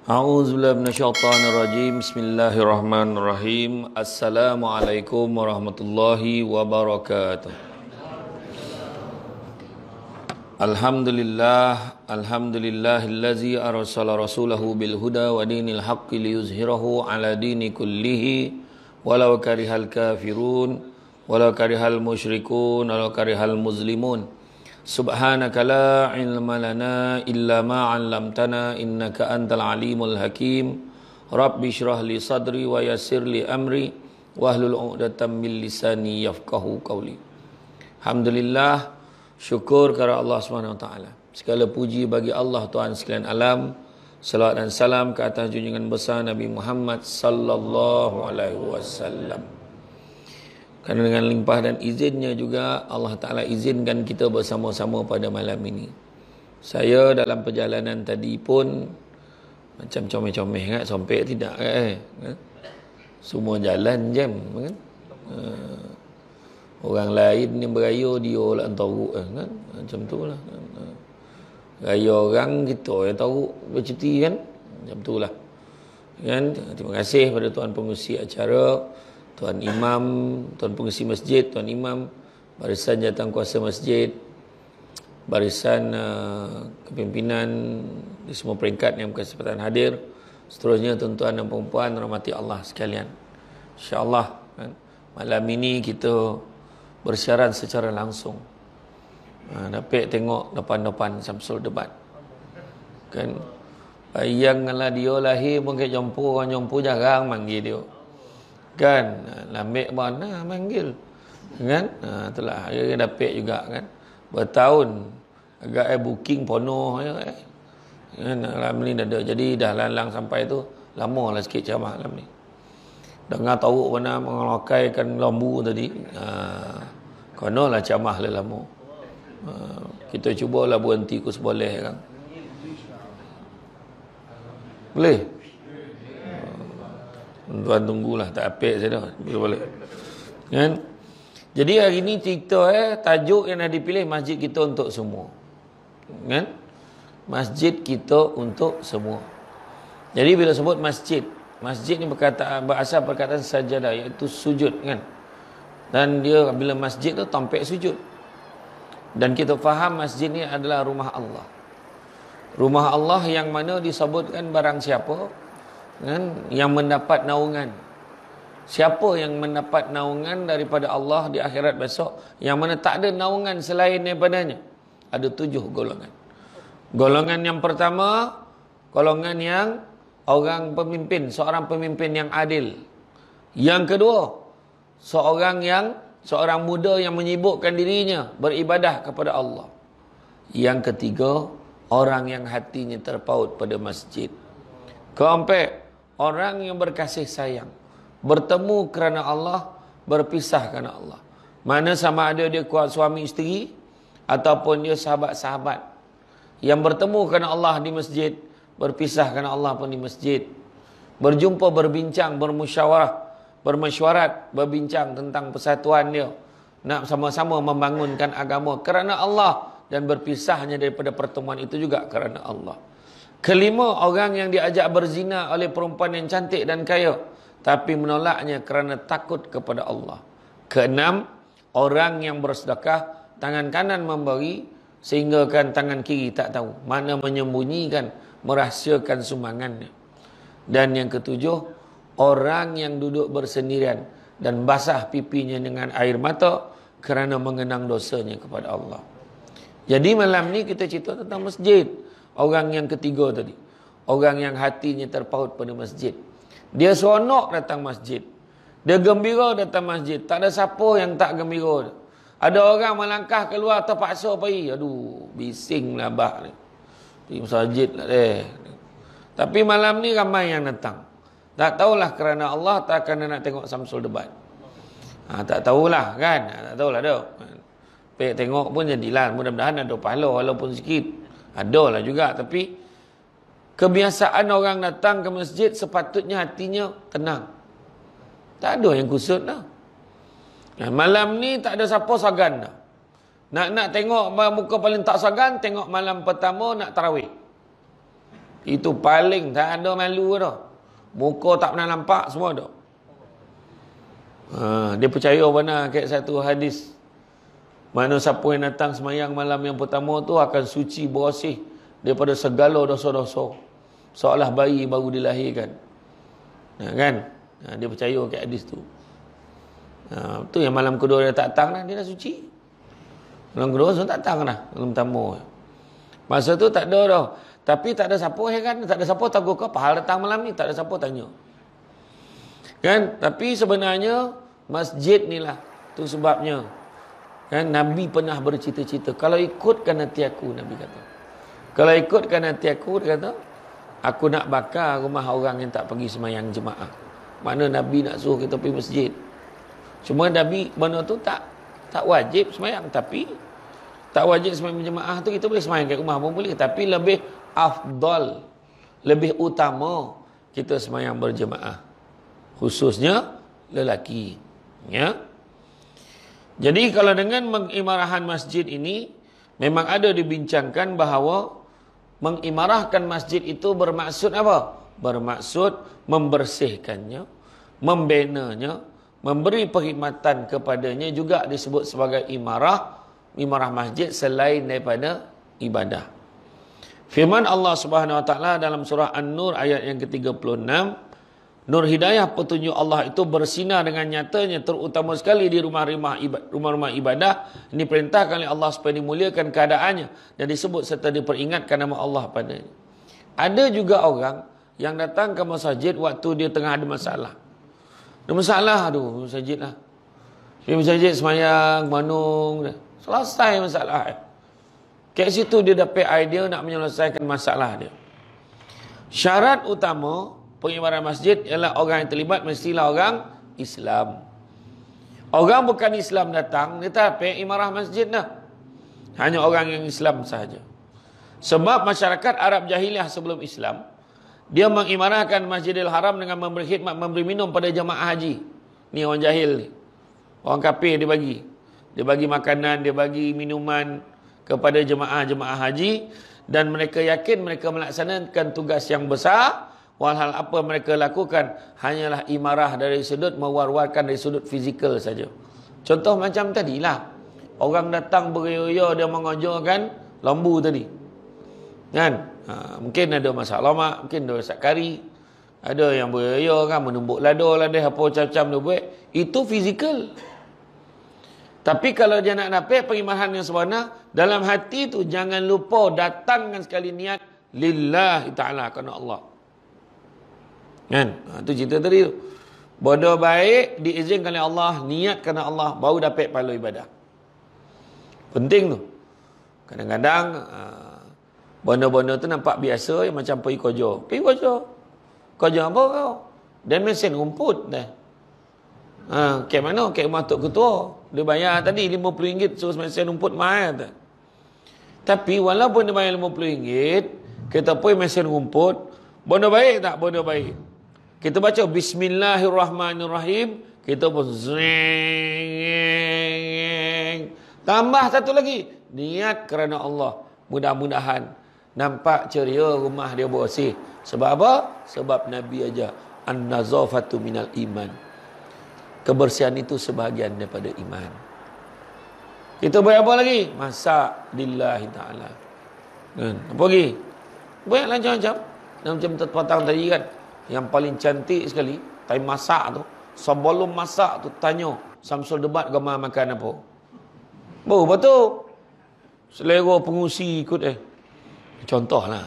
A'udzubillahi minasyaitonirrajim. Bismillahirrahmanirrahim. Assalamualaikum warahmatullahi wabarakatuh. Alhamdulillahillazi arsala rasulahu bil huda wa dinil haqqi liyuzhirahu ala dini kullihi walau karihal kafirun walau karihal musyrikun walau karihal muslimun. Subhanaka la ilma lana illa ma 'allamtana innaka antal alimul hakim. Rabbi shrah li sadri wa yassir li amri wahlul 'uqdatam min lisani yafqahu qawli. Alhamdulillah, syukur kepada Allah Subhanahu wa taala. Segala puji bagi Allah Tuhan sekalian alam. Salawat dan salam ke atas junjungan besar Nabi Muhammad sallallahu alaihi wasallam. Kerana dengan limpah dan izinnya juga Allah Ta'ala izinkan kita bersama-sama pada malam ini. Saya dalam perjalanan tadi pun macam comel-comel kan? Sompek tidak kan? Semua jalan jam kan? Orang lain ni beraya, dia lah teruk kan? Macam tu lah. Raya orang kita yang teruk bercuti kan? Macam tu lah kan? Terima kasih pada Tuan Pengurusi acara, Tuan Imam, Tuan Pengurusi Masjid, Tuan Imam, barisan jawatankuasa masjid, barisan kepimpinan di semua peringkat yang berkesempatan hadir, seterusnya tuan-tuan dan puan-puan rahmati Allah sekalian. InsyaAllah kan, malam ini kita bersyarat secara langsung. Dapat tengok depan-depan Samsul debat kan. Bayangkanlah dia lahir pun ke jompo, orang jompo jarang manggil dia kan, lambik mana manggil kan, itulah dia dapat juga kan, bertahun agak booking penuh kan, malam ni dah ada, jadi dah lalang sampai tu lama lah sikit ceramah malam ni. Dengar tahu mana mengelakaikan lambu tadi, konolah ceramah lah lama. Kita cubalah berhenti kus boleh kan, boleh. Tuan tunggulah, tak apik saya dah. Boleh. Kan? Jadi hari ni cerita tajuk yang dah dipilih masjid kita untuk semua. Kan? Masjid kita untuk semua. Jadi bila sebut masjid, masjid ni berasal perkataan sajadah, iaitu sujud kan. Dan dia bila masjid tu tampik sujud. Dan kita faham masjid ni adalah rumah Allah. Rumah Allah yang mana disebutkan barang siapa kan, yang mendapat naungan. Siapa yang mendapat naungan daripada Allah di akhirat besok, yang mana tak ada naungan selain daripadanya? Ada 7 golongan. Golongan yang pertama, golongan yang orang pemimpin, seorang pemimpin yang adil. Yang kedua, seorang muda yang menyibukkan dirinya beribadah kepada Allah. Yang ketiga, orang yang hatinya terpaut pada masjid. Keempat, orang yang berkasih sayang, bertemu kerana Allah, berpisah kerana Allah. Mana sama ada dia kuat suami isteri ataupun dia sahabat-sahabat yang bertemu kerana Allah di masjid, berpisah kerana Allah pun di masjid. Berjumpa, berbincang, bermesyuarat, berbincang tentang persatuan dia, nak sama-sama membangunkan agama kerana Allah, dan berpisahnya daripada pertemuan itu juga kerana Allah. Kelima, orang yang diajak berzina oleh perempuan yang cantik dan kaya, tapi menolaknya kerana takut kepada Allah. Keenam, orang yang bersedekah, tangan kanan memberi, sehingga kan tangan kiri tak tahu, mana menyembunyikan, merahsiakan sumbangannya. Dan yang ketujuh, orang yang duduk bersendirian dan basah pipinya dengan air mata kerana mengenang dosanya kepada Allah. Jadi malam ni kita cerita tentang masjid. Orang yang ketiga tadi, orang yang hatinya terpaut pada masjid. Dia seronok datang masjid, dia gembira datang masjid. Tak ada siapa yang tak gembira. Ada orang melangkah keluar terpaksa pergi, aduh bising lah bah ni, pergi masjid lah deh. Tapi malam ni ramai yang datang. Tak tahulah kerana Allah, tak kerana nak tengok Samsul debat. Tak tahulah kan, tak tahulah dah. Pek tengok pun jadilah, mudah-mudahan ada pahala walaupun sikit. Adalah juga, tapi kebiasaan orang datang ke masjid sepatutnya hatinya tenang. Tak ada yang kusut dah. Malam ni tak ada siapa sagan dah. Nak tengok muka paling tak sagan, tengok malam pertama nak tarawih. Itu paling tak ada malu dah. Muka tak pernah nampak semua dah. Dia percaya benar kat satu hadis. Mana siapa yang datang semayang malam yang pertama tu akan suci bersih daripada segala dosa-dosa. Seolah bayi baru dilahirkan. Kan? Dia percaya kat hadis tu. Tu yang malam kedua dia tak datang dah, dia dah suci. Malam kedua tak datang dah. Malam pertama. Masa tu tak ada dah. Tapi tak ada siapa kan? Tak ada siapa tahu kau apa hal datang malam ni. Tak ada siapa tanya. Kan? Tapi sebenarnya masjid ni lah. Tu sebabnya. Kan? Nabi pernah bercita-cita. Kalau ikutkan hati aku, Nabi kata. Kalau ikutkan hati aku, dia kata, aku nak bakar rumah orang yang tak pergi semayang jemaah. Mana Nabi nak suruh kita pergi masjid. Cuma Nabi benda tu tak wajib semayang. Tapi tak wajib semayang jemaah tu kita boleh semayang kat rumah pun boleh. Tapi lebih afdal, lebih utama kita semayang berjemaah. Khususnya lelaki. Ya. Jadi kalau dengan mengimarahan masjid ini, memang ada dibincangkan bahawa mengimarahkan masjid itu bermaksud apa? Bermaksud membersihkannya, membenanya, memberi perkhidmatan kepadanya, juga disebut sebagai imarah masjid selain daripada ibadah. Firman Allah Subhanahu wa taala dalam surah An-Nur ayat yang ke-36, nur hidayah petunjuk Allah itu bersinar dengan nyatanya, terutama sekali di rumah-rumah ibadah. Ini perintahkan oleh Allah supaya dimuliakan keadaannya dan disebut serta diperingatkan nama Allah padanya. Ada juga orang yang datang ke masjid waktu dia tengah ada masalah. Ada masalah, aduh, masjid lah. Dia masjid semayang, manung, selesai masalah. Kat situ dia dapat idea nak menyelesaikan masalah dia. Syarat utama pengimaran masjid ialah orang yang terlibat mestilah orang Islam. Orang bukan Islam datang, dia tak payah imarah masjid dah. Hanya orang yang Islam sahaja. Sebab masyarakat Arab jahiliah sebelum Islam, dia mengimarahkan Masjidil Haram dengan memberi khidmat, memberi minum pada jemaah haji. Ni orang jahil ni. Orang kafir dia bagi. Dia bagi makanan, dia bagi minuman kepada jemaah-jemaah haji. Dan mereka yakin mereka melaksanakan tugas yang besar. Walhal apa mereka lakukan hanyalah imarah dari sudut mewar-warkan dari sudut fizikal saja. Contoh macam tadilah. Orang datang beria-ria dia mengajarkan lembu tadi. Kan? Mungkin ada masak lomak, mungkin ada masak kari. Ada yang beria kan menumbuk lada-lada apa macam-macam dia buat. Itu fizikal. Tapi kalau dia nak dapat pengimarahan yang sebenar, dalam hati tu jangan lupa datangkan sekali niat lillahi ta'ala, kerana Allah. Kan? Itu cerita tadi tu. Benda baik diizinkan oleh Allah, niat kerana Allah, baru dapat pahala ibadah. Penting tu. Kadang-kadang benda-benda tu nampak biasa, yang macam pergi kerja. Pergi kerja. Kerja apa kau? Dan mesin rumput dah. Kat mana? Kat rumah Tok Ketua. Dia bayar tadi RM50 suruh mesin rumput mahal tak? Tapi walaupun dia bayar RM50, kita pergi mesin rumput, benda baik tak? Benda baik. Kita baca Bismillahirrahmanirrahim, kita pun zeng. Tambah satu lagi, niat kerana Allah. Mudah-mudahan nampak ceria rumah dia bersih. Sebab apa? Sebab Nabi aja an-nazafatu minal iman. Kebersihan itu sebahagian daripada iman. Kita buat apa lagi? Masak lillahi ta'ala. Apa lagi? Banyak macam-macam. Macam terpotong tadi kan. Yang paling cantik sekali, time masak tu, sebelum masak tu tanya Samsul Debat gemar makan apa. Betul. Selera pengusi ikut Contohlah.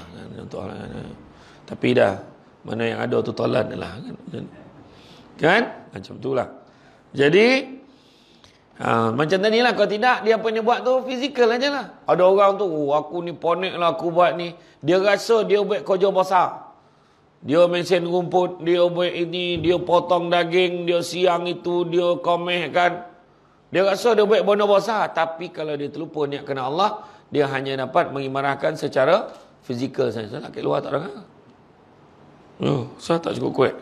Tapi dah, mana yang ada tu tolan lah. Kan? Macam itulah. Jadi, macam tadi lah. Kalau tidak, dia apa yang dia buat tu fizikal aja lah. Ada orang tu, aku ni ponik lah aku buat ni. Dia rasa dia buat kerja besar. Dia mesin rumput, dia buat ini, dia potong daging, dia siang itu, dia komehkan. Dia rasa dia buat benda besar. Tapi kalau dia terlupa niat kerana Allah, dia hanya dapat mengimarahkan secara fizikal saja. Salah kat luar tak dengar. Saya tak cukup kuat.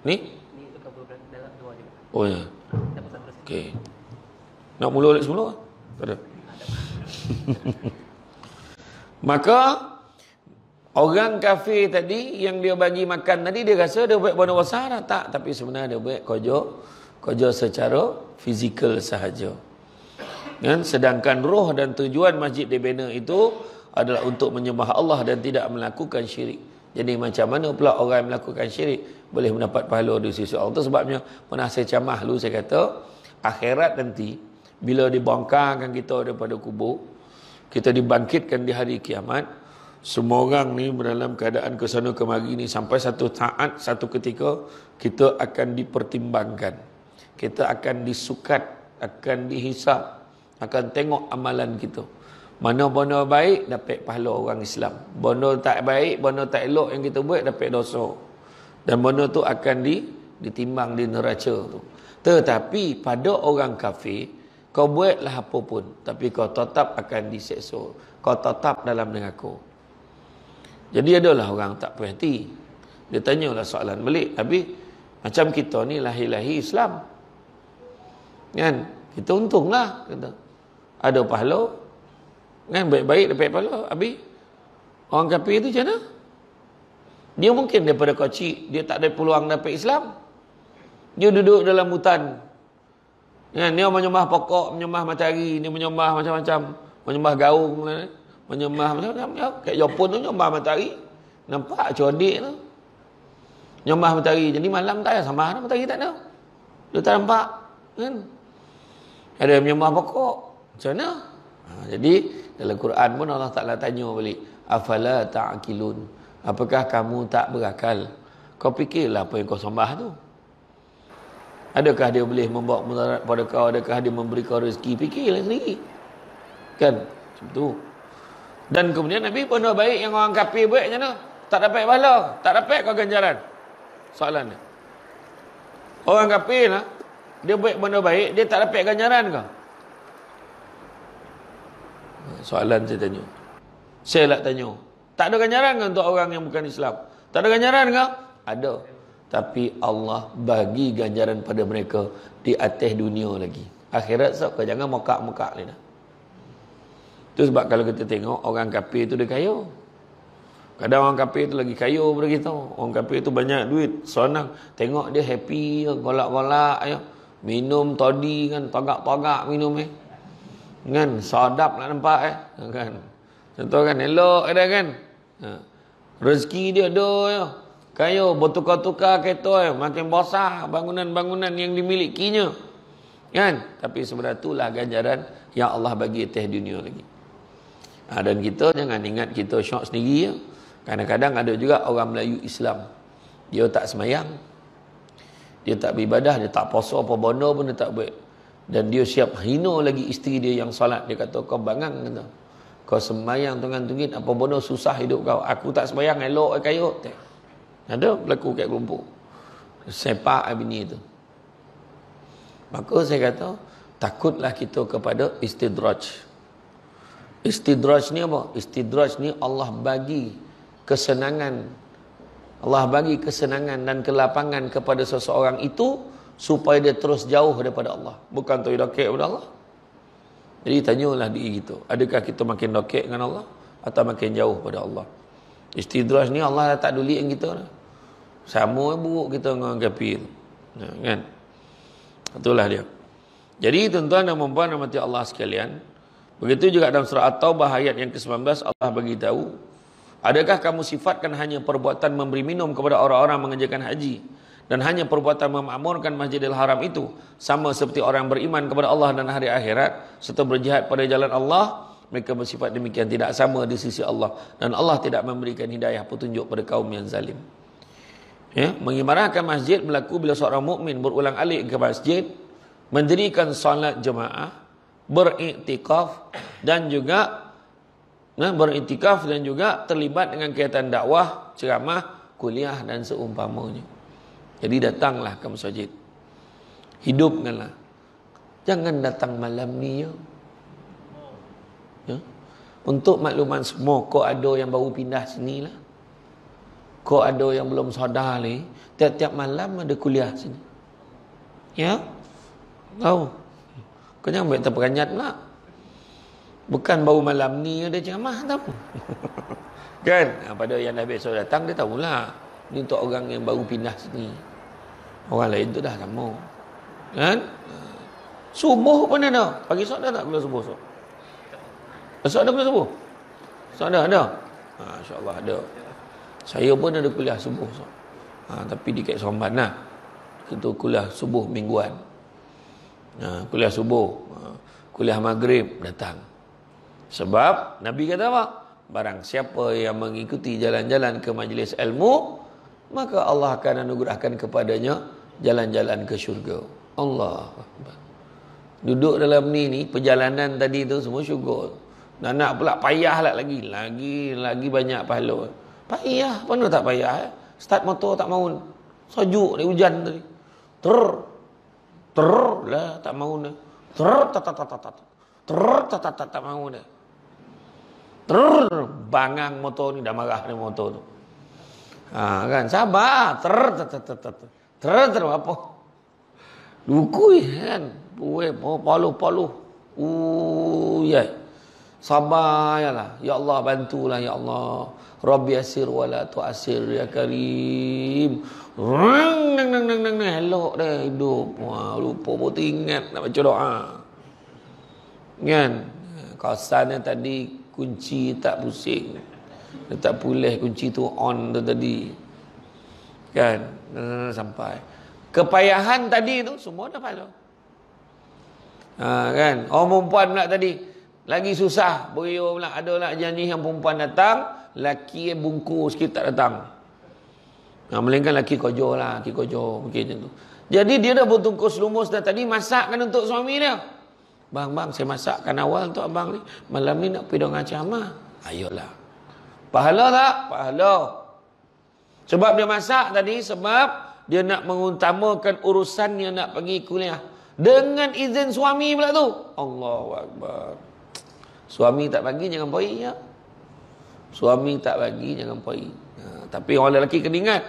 Ni? Oh ya. Okey. Nak mula balik semula? Tak ada. Maka Orang kafir tadi yang dia bagi makan tadi, dia rasa dia buat benda besar dah. Tak, tapi sebenarnya dia buat kerja secara fizikal sahaja. Kan? Sedangkan roh dan tujuan masjid dibina itu adalah untuk menyembah Allah dan tidak melakukan syirik. Jadi macam mana pula orang yang melakukan syirik boleh mendapat pahala di sisi Allah? Itu sebabnya pernah saya camah dulu, saya kata akhirat nanti bila dibongkarkan kita daripada kubur, kita dibangkitkan di hari kiamat, semua orang ni dalam keadaan kesana kemari ni, sampai satu saat, satu ketika kita akan dipertimbangkan, kita akan disukat, akan dihisap, akan tengok amalan kita. Mana benda baik dapat pahala orang Islam, benda tak baik, benda tak elok yang kita buat dapat dosa, dan benda tu akan ditimbang di neraca tu. Tetapi pada orang kafir, kau buatlah apa pun, tapi kau tetap akan diseksa, kau tetap dalam neraka. Jadi adalah orang tak puas hati, dia tanyalah soalan balik, tapi macam kita ni lahir-lahir Islam kan, kita untunglah, kata ada pahala kan, baik-baik dapat pahala. Habis orang kafir tu macam mana? Dia mungkin daripada kecil dia tak ada peluang dapat Islam, dia duduk dalam hutan kan, dia menyembah pokok, menyembah matahari, dia menyembah macam-macam, menyembah gaung, menyembah macam-macam. Kat Jepun tu menyembah matahari, nampak codik tu menyembah matahari. Jadi malam tak ada sembah dah, matahari tak ada, dia tak nampak kan. Ada menyembah pokok, macam mana? Jadi dalam Quran pun Allah Ta'ala tanya balik, afala ta'qilun, apakah kamu tak berakal? Kau fikirlah apa yang kau sembah tu, adakah dia boleh membawa mudarat pada kau? Adakah dia memberi kau rezeki? Fikirlah sendiri kan, macam tu. Dan kemudian Nabi benda baik yang orang kafir buat macam mana? Tak dapat pahala, tak dapat kau ganjaran. Soalan dia, orang kafir lah, dia buat benda baik, dia tak dapat ganjaran kau? Soalan saya tanya, saya nak tanya, tak ada ganjaran ke untuk orang yang bukan Islam? Tak ada ganjaran ke? Ada, tapi Allah bagi ganjaran pada mereka di atas dunia lagi. Akhirat kau jangan mokak-mokak ni dah. Itu sebab kalau kita tengok orang kafir tu dia kaya. Kadang orang kafir tu lagi kaya daripada kita. Orang kafir tu banyak duit, senang. Tengok dia happy, golak-golak ya. Minum toddy kan, tagak-tagak minum kan, sedap nak nampak kan. Contoh kan, elok ada kan. Rezeki dia ada ya. Kaya bertukar-tukar kereta makin besar bangunan-bangunan yang dimilikinya. Kan? Tapi sebenarnya itulah ganjaran yang Allah bagi atas dunia lagi. Dan kita jangan ingat kita syok sendiri ya. Kadang-kadang ada juga orang Melayu Islam, dia tak semayang, dia tak beribadah, dia tak puasa apa benda pun dia tak buat, dan dia siap hina lagi isteri dia yang solat. Dia kata, kau bangang, kata, kau semayang tunggang-tunggit apa benda susah hidup kau, aku tak semayang elok kaya. Ada berlaku kat kelompok sepak bini itu. Maka saya kata, takutlah kita kepada istidraj. Istidraj ni apa? Istidraj ni Allah bagi kesenangan, Allah bagi kesenangan dan kelapangan kepada seseorang itu supaya dia terus jauh daripada Allah, bukan tu dokek kepada Allah. Jadi tanyalah diri kita, adakah kita makin dokek dengan Allah atau makin jauh pada Allah? Istidraj ni Allah dah tak peduli dengan kita dah. Sama buruk kita dengan orang kafir kan. Itulah dia. Jadi tuan-tuan dan puan-puan rahmati Allah sekalian, begitu juga dalam surah At-Taubah ayat yang ke-19 Allah bagi tahu, adakah kamu sifatkan hanya perbuatan memberi minum kepada orang-orang mengerjakan haji dan hanya perbuatan memakmurkan Masjidil Haram itu sama seperti orang beriman kepada Allah dan hari akhirat serta berjihad pada jalan Allah? Mereka bersifat demikian tidak sama di sisi Allah, dan Allah tidak memberikan hidayah petunjuk pada kaum yang zalim. Ya, mengimarahkan masjid berlaku bila seorang mukmin berulang alik ke masjid, mendirikan salat jemaah, beriktikaf dan juga terlibat dengan kegiatan dakwah, ceramah, kuliah dan seumpamanya. Jadi datanglah ke masjid, hidupkanlah. Jangan datang malam ni ya. Untuk makluman semua, kau ada yang baru pindah sini lah, kau ada yang belum sadar ni, tiap-tiap malam ada kuliah sini ya. Tahu, kau jangan buat terperanjat pula Bukan baru malam ni ada ceramah tahu. Kan? Pada yang dah besok datang dia tahulah. Ni untuk orang yang baru pindah sini. Orang lain tu dah sama. Kan? Subuh pun ada. Pagi esok dah tak kuliah subuh esok? Esok ada kuliah subuh? Esok ada? InsyaAllah ada. Saya pun ada kuliah subuh esok. Tapi di Kek Seremban lah. Itu kuliah subuh mingguan. Kuliah subuh. Kuliah maghrib datang. Sebab Nabi kata apa? Barang siapa yang mengikuti jalan-jalan ke majlis ilmu, maka Allah akan anugerahkan kepadanya jalan-jalan ke syurga. Allah. Duduk dalam ni perjalanan tadi tu semua syurga. Nak pula payah lah lagi banyak pahala. Payah, mana tak payah Start motor tak mahu. Sejuk ni hujan tadi. Ter lah tak mahu dah. Tak mahu dah. Bangang motor ni dah marah ni motor tu. Kan sabar. Ter apa? Dukui kan. Palu. Sabar yalah. Ya Allah bantulah ya Allah. Rabbi asir wala tu'asir ya karim. Nang elok dah hidup. Lupa pun ingat nak baca doa. Kan? Kawasannya tadi kunci tak pusing. Dia tak pulih kunci tu on tu tadi. Kan? Sampai. Kepayahan tadi tu semua dah pahala. Kan? Orang perempuan pula tadi lagi susah. Beriu pula ada lah janji yang perempuan datang, laki bungkus sikit tak datang. Melainkan laki kojo lah, laki kojo mungkin macam tu. Jadi dia dah bertungkus lumus dah tadi masakkan untuk suami dia. Bang, saya masakkan awal untuk abang ni. Malam ni nak pergi dengan ceramah. Ayolah. Pahala tak? Pahala. Sebab dia masak tadi, sebab dia nak mengutamakan urusannya nak pergi kuliah. Dengan izin suami pula tu. Allahu Akbar. Suami tak bagi, jangan poi ya. Suami tak bagi, jangan poi. Tapi orang lelaki kena ingat.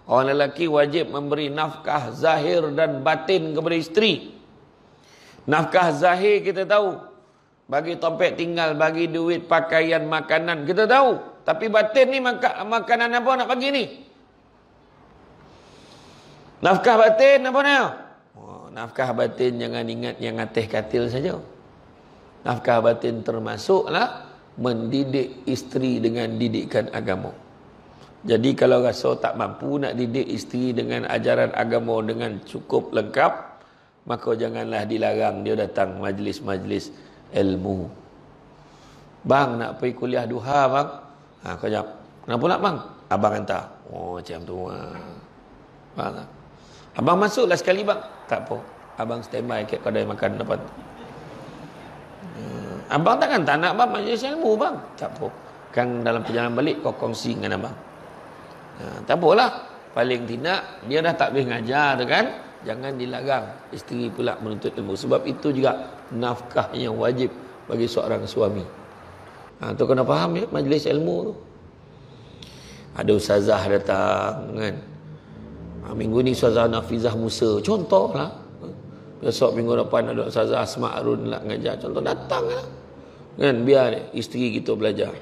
Orang lelaki wajib memberi nafkah zahir dan batin kepada isteri. Nafkah zahir kita tahu. Bagi tempat tinggal, bagi duit, pakaian, makanan, kita tahu. Tapi batin ni makanan apa nak bagi ni? Nafkah batin apa nak? Nafkah batin jangan ingat yang atas katil saja. Nafkah batin termasuklah mendidik isteri dengan didikan agama. Jadi kalau rasa tak mampu nak didik isteri dengan ajaran agama dengan cukup lengkap, maka janganlah dilarang dia datang majlis-majlis ilmu. Bang nak pergi kuliah duha bang. Kau jawab, kenapa nak bang? Abang hantar. Macam tu. Faham tak? Abang masuklah sekali bang. Tak apa. Abang standby kat kedai makan depan. Abang takkan tak nak bang majlis ilmu bang. Tak apa. Kan dalam perjalanan balik kau kongsi dengan abang. Tak apalah. Paling tidak dia dah tak boleh ngajar tu kan. Jangan dilarang isteri pula menuntut ilmu. Sebab itu juga nafkah yang wajib bagi seorang suami. Tu kena faham ya, majlis ilmu tu. Ada ustazah datang kan. Minggu ni ustazah Nafizah Musa. Contohlah. Besok minggu depan ada ustazah Asma Arun nak ngajar. Contoh datang lah. Kan biar isteri kita belajar.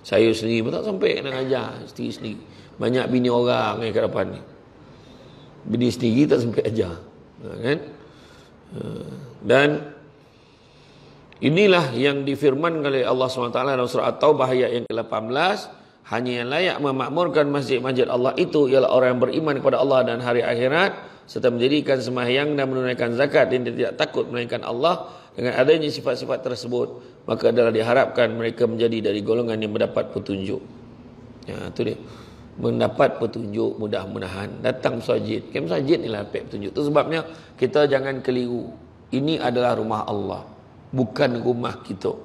Saya sendiri pun tak sampai nak ngajar isteri sendiri. Banyak bini orang kat depan ni. Bini sendiri tak sampai ajar. Kan? Dan inilah yang difirmankan oleh Allah SWT dalam surah At-Taubah ayat yang ke-18. Hanya yang layak memakmurkan masjid-masjid Allah itu ialah orang yang beriman kepada Allah dan hari akhirat, serta menjadikan sembahyang dan menunaikan zakat dan tidak takut melainkan Allah. Dengan adanya sifat-sifat tersebut, maka adalah diharapkan mereka menjadi dari golongan yang mendapat petunjuk. Itu dia. Mendapat petunjuk mudah-mudahan. Datang masjid. Masjid ni lah petunjuk. Itu sebabnya kita jangan keliru. Ini adalah rumah Allah. Bukan rumah kita.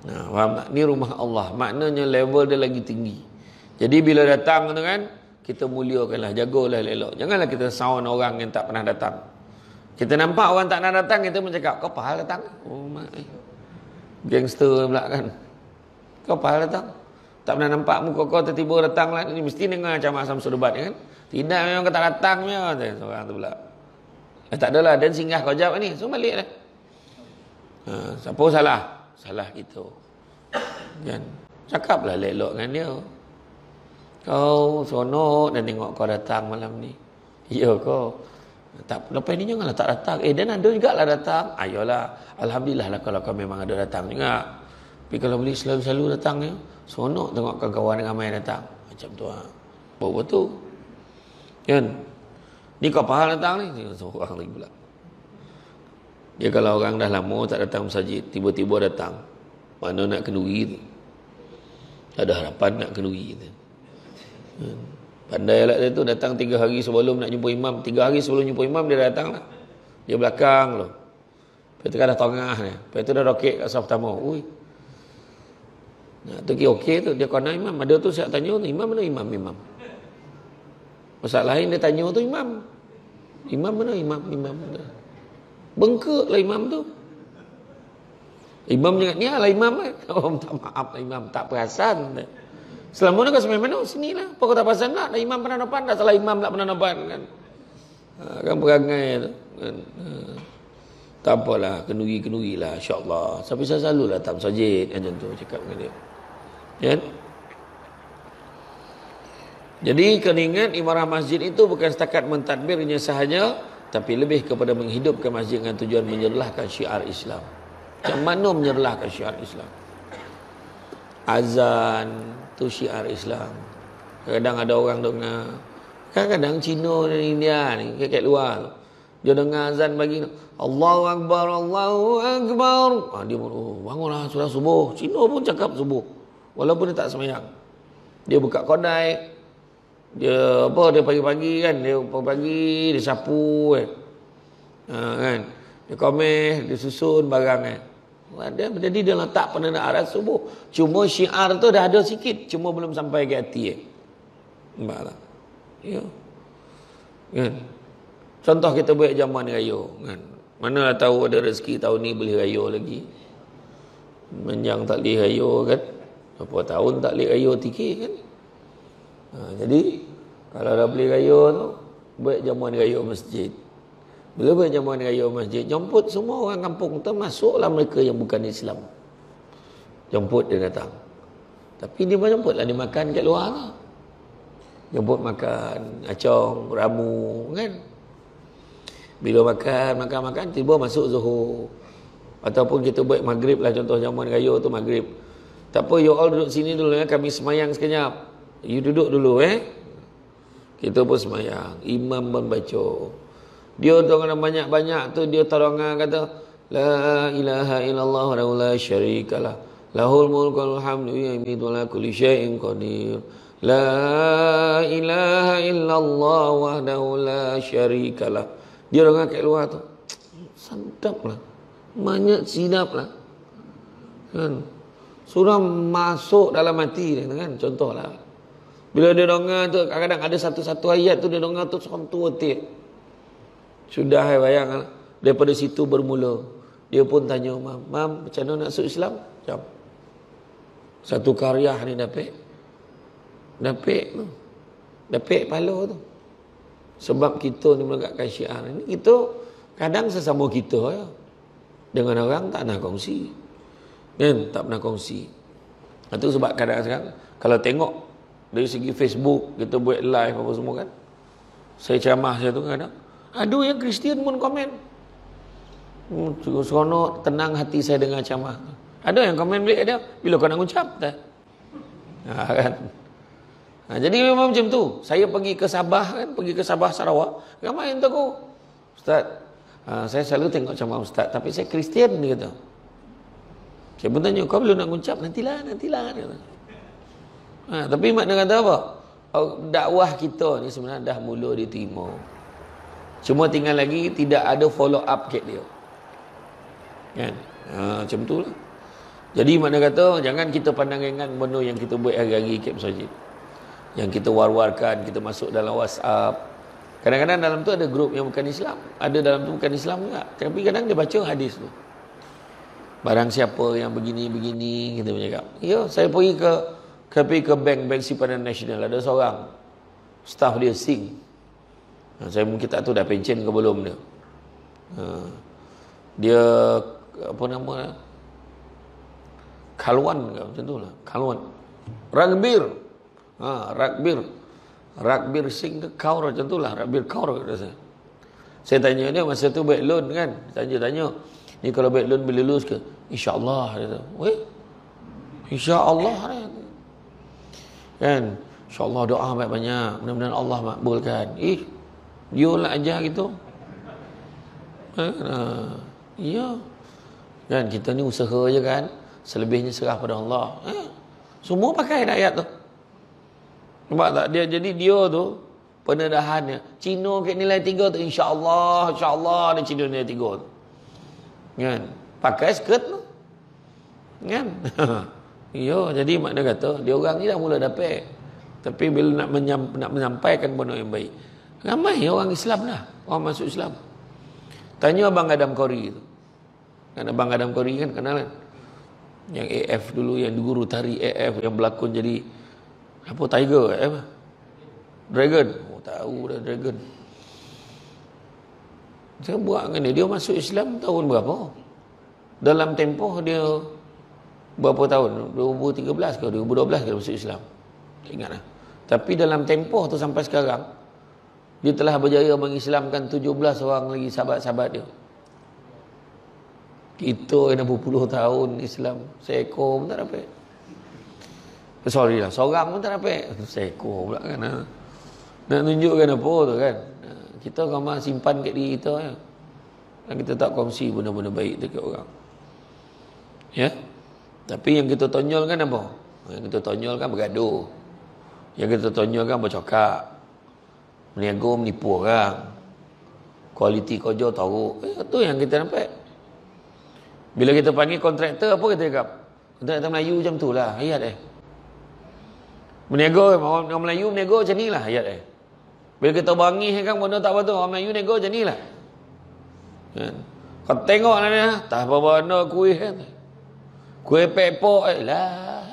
Faham tak? Ni rumah Allah. Maknanya level dia lagi tinggi. Jadi bila datang tu kan, kita muliakanlah, jagalah elok. Janganlah kita sawan orang yang tak pernah datang. Kita nampak orang tak pernah datang, kita pun cakap, kau pahal datang? Gangster pula kan. Kau pahal datang? Tak pernah nampak muka kau tiba-tiba datang lah. Ini mesti dengar macam Samsul Debat kan. Tidak, memang kau tak datang punya. Seorang tu pula. Tak adalah, dan singgah kau jawab ni. So balik lah. Siapa salah? salah kita. Kan? Cakaplah elok dengan dia. Kau seronok dan tengok kau datang malam ni. Ya kau. Tak, lepas ni janganlah tak datang. Dan ada juga lah datang. Ayolah. Alhamdulillah lah kalau kau memang ada datang juga. Tapi kalau boleh selalu-selalu datang ya. Seronok tengok kawan-kawan ramai datang. Macam tu lah. Baru betul. Kan? Ni kau faham datang ni? Seorang lagi pula. Dia kalau orang dah lama tak datang masjid, tiba-tiba datang. Mana nak kenduri tu? Ada harapan nak kenduri tu. Pandai lah dia tu, datang 3 hari sebelum nak jumpa imam. 3 hari sebelum jumpa imam dia datang lah. Dia belakang tu. Lepas tu kan dah tengah ni. Lepas tu dah rokek kat saf pertama. Ui. Nah, tu okey tu. Dia kena imam. Ada tu siap tanya tu. Imam mana imam? Imam. Masalah lain dia tanya tu imam. Imam mana imam? Imam mana? Bengkak lah imam tu. Imam jangan, ni lah imam kan. Oh, minta maaf lah imam. Tak perasan. Selama ni kau sampai mana? Sini lah. Apa kau tak perasan tak? Dah imam pernah nampan. Dah salah imam tak pernah nampan kan. Kan perangai tu. Kan. Tak apalah. Kenduri-kenduri lah. InsyaAllah. Tapi saya selalu lah tak masjid. Macam tu cakap dengan dia. Kan? Jadi kena ingat imarah masjid itu bukan setakat mentadbirnya sahaja. Tapi lebih kepada menghidupkan masjid dengan tujuan menyerlahkan syiar Islam. Macam mana menyerlahkan syiar Islam? Azan tu syiar Islam. Kadang-kadang ada orang dengar. Kadang-kadang Cina dan India ni kat luar tu. Dia dengar azan bagi Allahu Akbar, Allahu Akbar. Dia bangunlah surah subuh. Cina pun cakap subuh. Walaupun dia tak sembahyang. Dia buka kedai. Dia dia pagi-pagi kan, dia pagi dia sapu kan. Kan. Dia komeh, dia susun barang kan. Jadi dia letak pada arah subuh. Cuma syiar tu dah ada sikit, cuma belum sampai ke hati Nampak tak? Ya. Kan. Contoh kita buat jamuan raya kan. Manalah tahu ada rezeki tahun ni boleh raya lagi. Menjang tak boleh raya kan. Berapa tahun tak boleh raya tikir kan. Jadi kalau dah beli raya tu, buat jamuan raya masjid. Bila buat jamuan raya masjid, jemput semua orang kampung, termasuklah mereka yang bukan Islam. Jemput dia datang. Tapi dia jemputlah dia makan kat luar lah. Jemput makan acong, ramu kan. Bila makan, tiba masuk zuhur. Ataupun kita buat maghrib lah, contoh jamuan raya tu maghrib. Tak apa, you all duduk sini dulu ya, kami semayang sekejap. You duduk dulu Kita pun semayang. Imam membaca. Dia orang banyak-banyak tu dia tolongan kata la ilaha illallah wa la syarikalah. Lahul mulkul hamdu yamitu ala kulli syai'in qadir. La ilaha illallah wahdahu la syarikalah. Dia orang kat luar tu. Sedaplah. Banyak sidaplah. Kan? Surah masuk dalam hati dia kan, contohlah. Bila dia dengar tu, kadang-kadang ada satu-satu ayat tu dia dengar tu sampai tu hati. Sudah bayang daripada situ bermula. Dia pun tanya, Mam, macam mana nak masuk Islam? Macam. Satu karya ni dapat tu. Dapat pahala tu. Sebab kita ni menegakkan syiar ni, kita kadang sesama kita ya. Dengan orang tak nak kongsi. Kan? Tak pernah kongsi. Itu sebab kadang-kadang kalau tengok dari segi Facebook, kita buat live apa semua kan. Saya ceramah saya tu kadang. Aduh yang Kristian pun komen. Seronok, tenang hati saya dengar ceramah. Ada yang komen balik dia, bila kau nak ucap tak? Kan? Jadi memang macam tu. Saya pergi ke Sabah kan, pergi ke Sabah Sarawak. Ramai yang tahu. Ustaz, saya selalu tengok ceramah Ustaz, tapi saya Kristian dia kata. Saya pun tanya, kau belum nak ucap? Nantilah. Tapi makna kata apa? Dakwah kita ni sebenarnya dah mula diterima. Cuma tinggal lagi tidak ada follow up kat dia. Kan? Macam tu lah. Jadi makna kata, jangan kita pandang ringan benda yang kita buat hari-hari kat masjid. Yang kita war-warkan, kita masuk dalam WhatsApp. Kadang-kadang dalam tu ada grup yang bukan Islam. Ada dalam tu bukan Islam juga. Tapi kadang dia baca hadis tu. Barang siapa yang begini-begini, kita bercakap. Ya, saya pergi ke bank simpanan nasional. Ada seorang staff dia sing. Saya mungkin tak tahu dah pencen ke belum dia. Dia apa nama Kalwan ke macam tu lah. Kalwan. Ragbir. Ragbir sing ke kaur macam tu lah. Ragbir kaur kata saya. Saya tanya dia masa tu baik loan kan. Tanya. Ni kalau baik loan boleh lulus ke? InsyaAllah. Dia kata. Weh? InsyaAllah. Kan? InsyaAllah doa banyak-banyak. Mudah-mudahan Allah makbulkan. Dia lah ajar gitu. Ya. Kan kita ni usaha je kan. Selebihnya serah pada Allah. Semua pakai ayat tu. Nampak tak? Jadi dia tu pendedahannya. Cina ke nilai 3 tu insya-Allah dia Cina nilai 3 tu. Kan? Pakai skirt tu. Kan? Ya, jadi makna kata dia orang ni dah mula dapat. Tapi bila nak menyampaikan benda yang baik. Ramai orang Islam dah. Orang masuk Islam. Tanya Abang Adam Kori tu. Kan Abang Adam Kori kan kenal kan? Yang AF dulu, yang guru tari AF yang berlakon jadi apa Tiger Dragon. Tahu dah Dragon. Saya buat dengan dia masuk Islam tahun berapa? Dalam tempoh dia berapa tahun? 2013 ke 2012 ke masuk Islam. Tak ingat lah. Tapi dalam tempoh tu sampai sekarang dia telah berjaya mengislamkan 17 orang lagi sahabat-sahabat dia. Kita yang dah berpuluh tahun Islam, seekor pun tak dapat. Sorry lah, seorang pun tak dapat. Seekor pula kan. Nak tunjukkan apa tu kan. Kita ramai simpan kat diri kita ya. Dan kita tak kongsi benda-benda baik dekat orang. Ya. Tapi yang kita tonjolkan apa? Yang kita tonjolkan bergaduh. Yang kita tonjolkan bercakap. Meniaga menipu orang. Kualiti kerja teruk. Itu yang kita nampak. Bila kita panggil kontraktor, apa kita cakap? Kontraktor Melayu macam tu lah, ayat Meniaga, orang Melayu meniaga macam ni lah, ayat Bila kita bangih kan, benda tak betul, orang Melayu meniaga macam ni lah. Kan? Kau tengok lah ni, tak apa benda kuih kan. Kuih pepok, lah.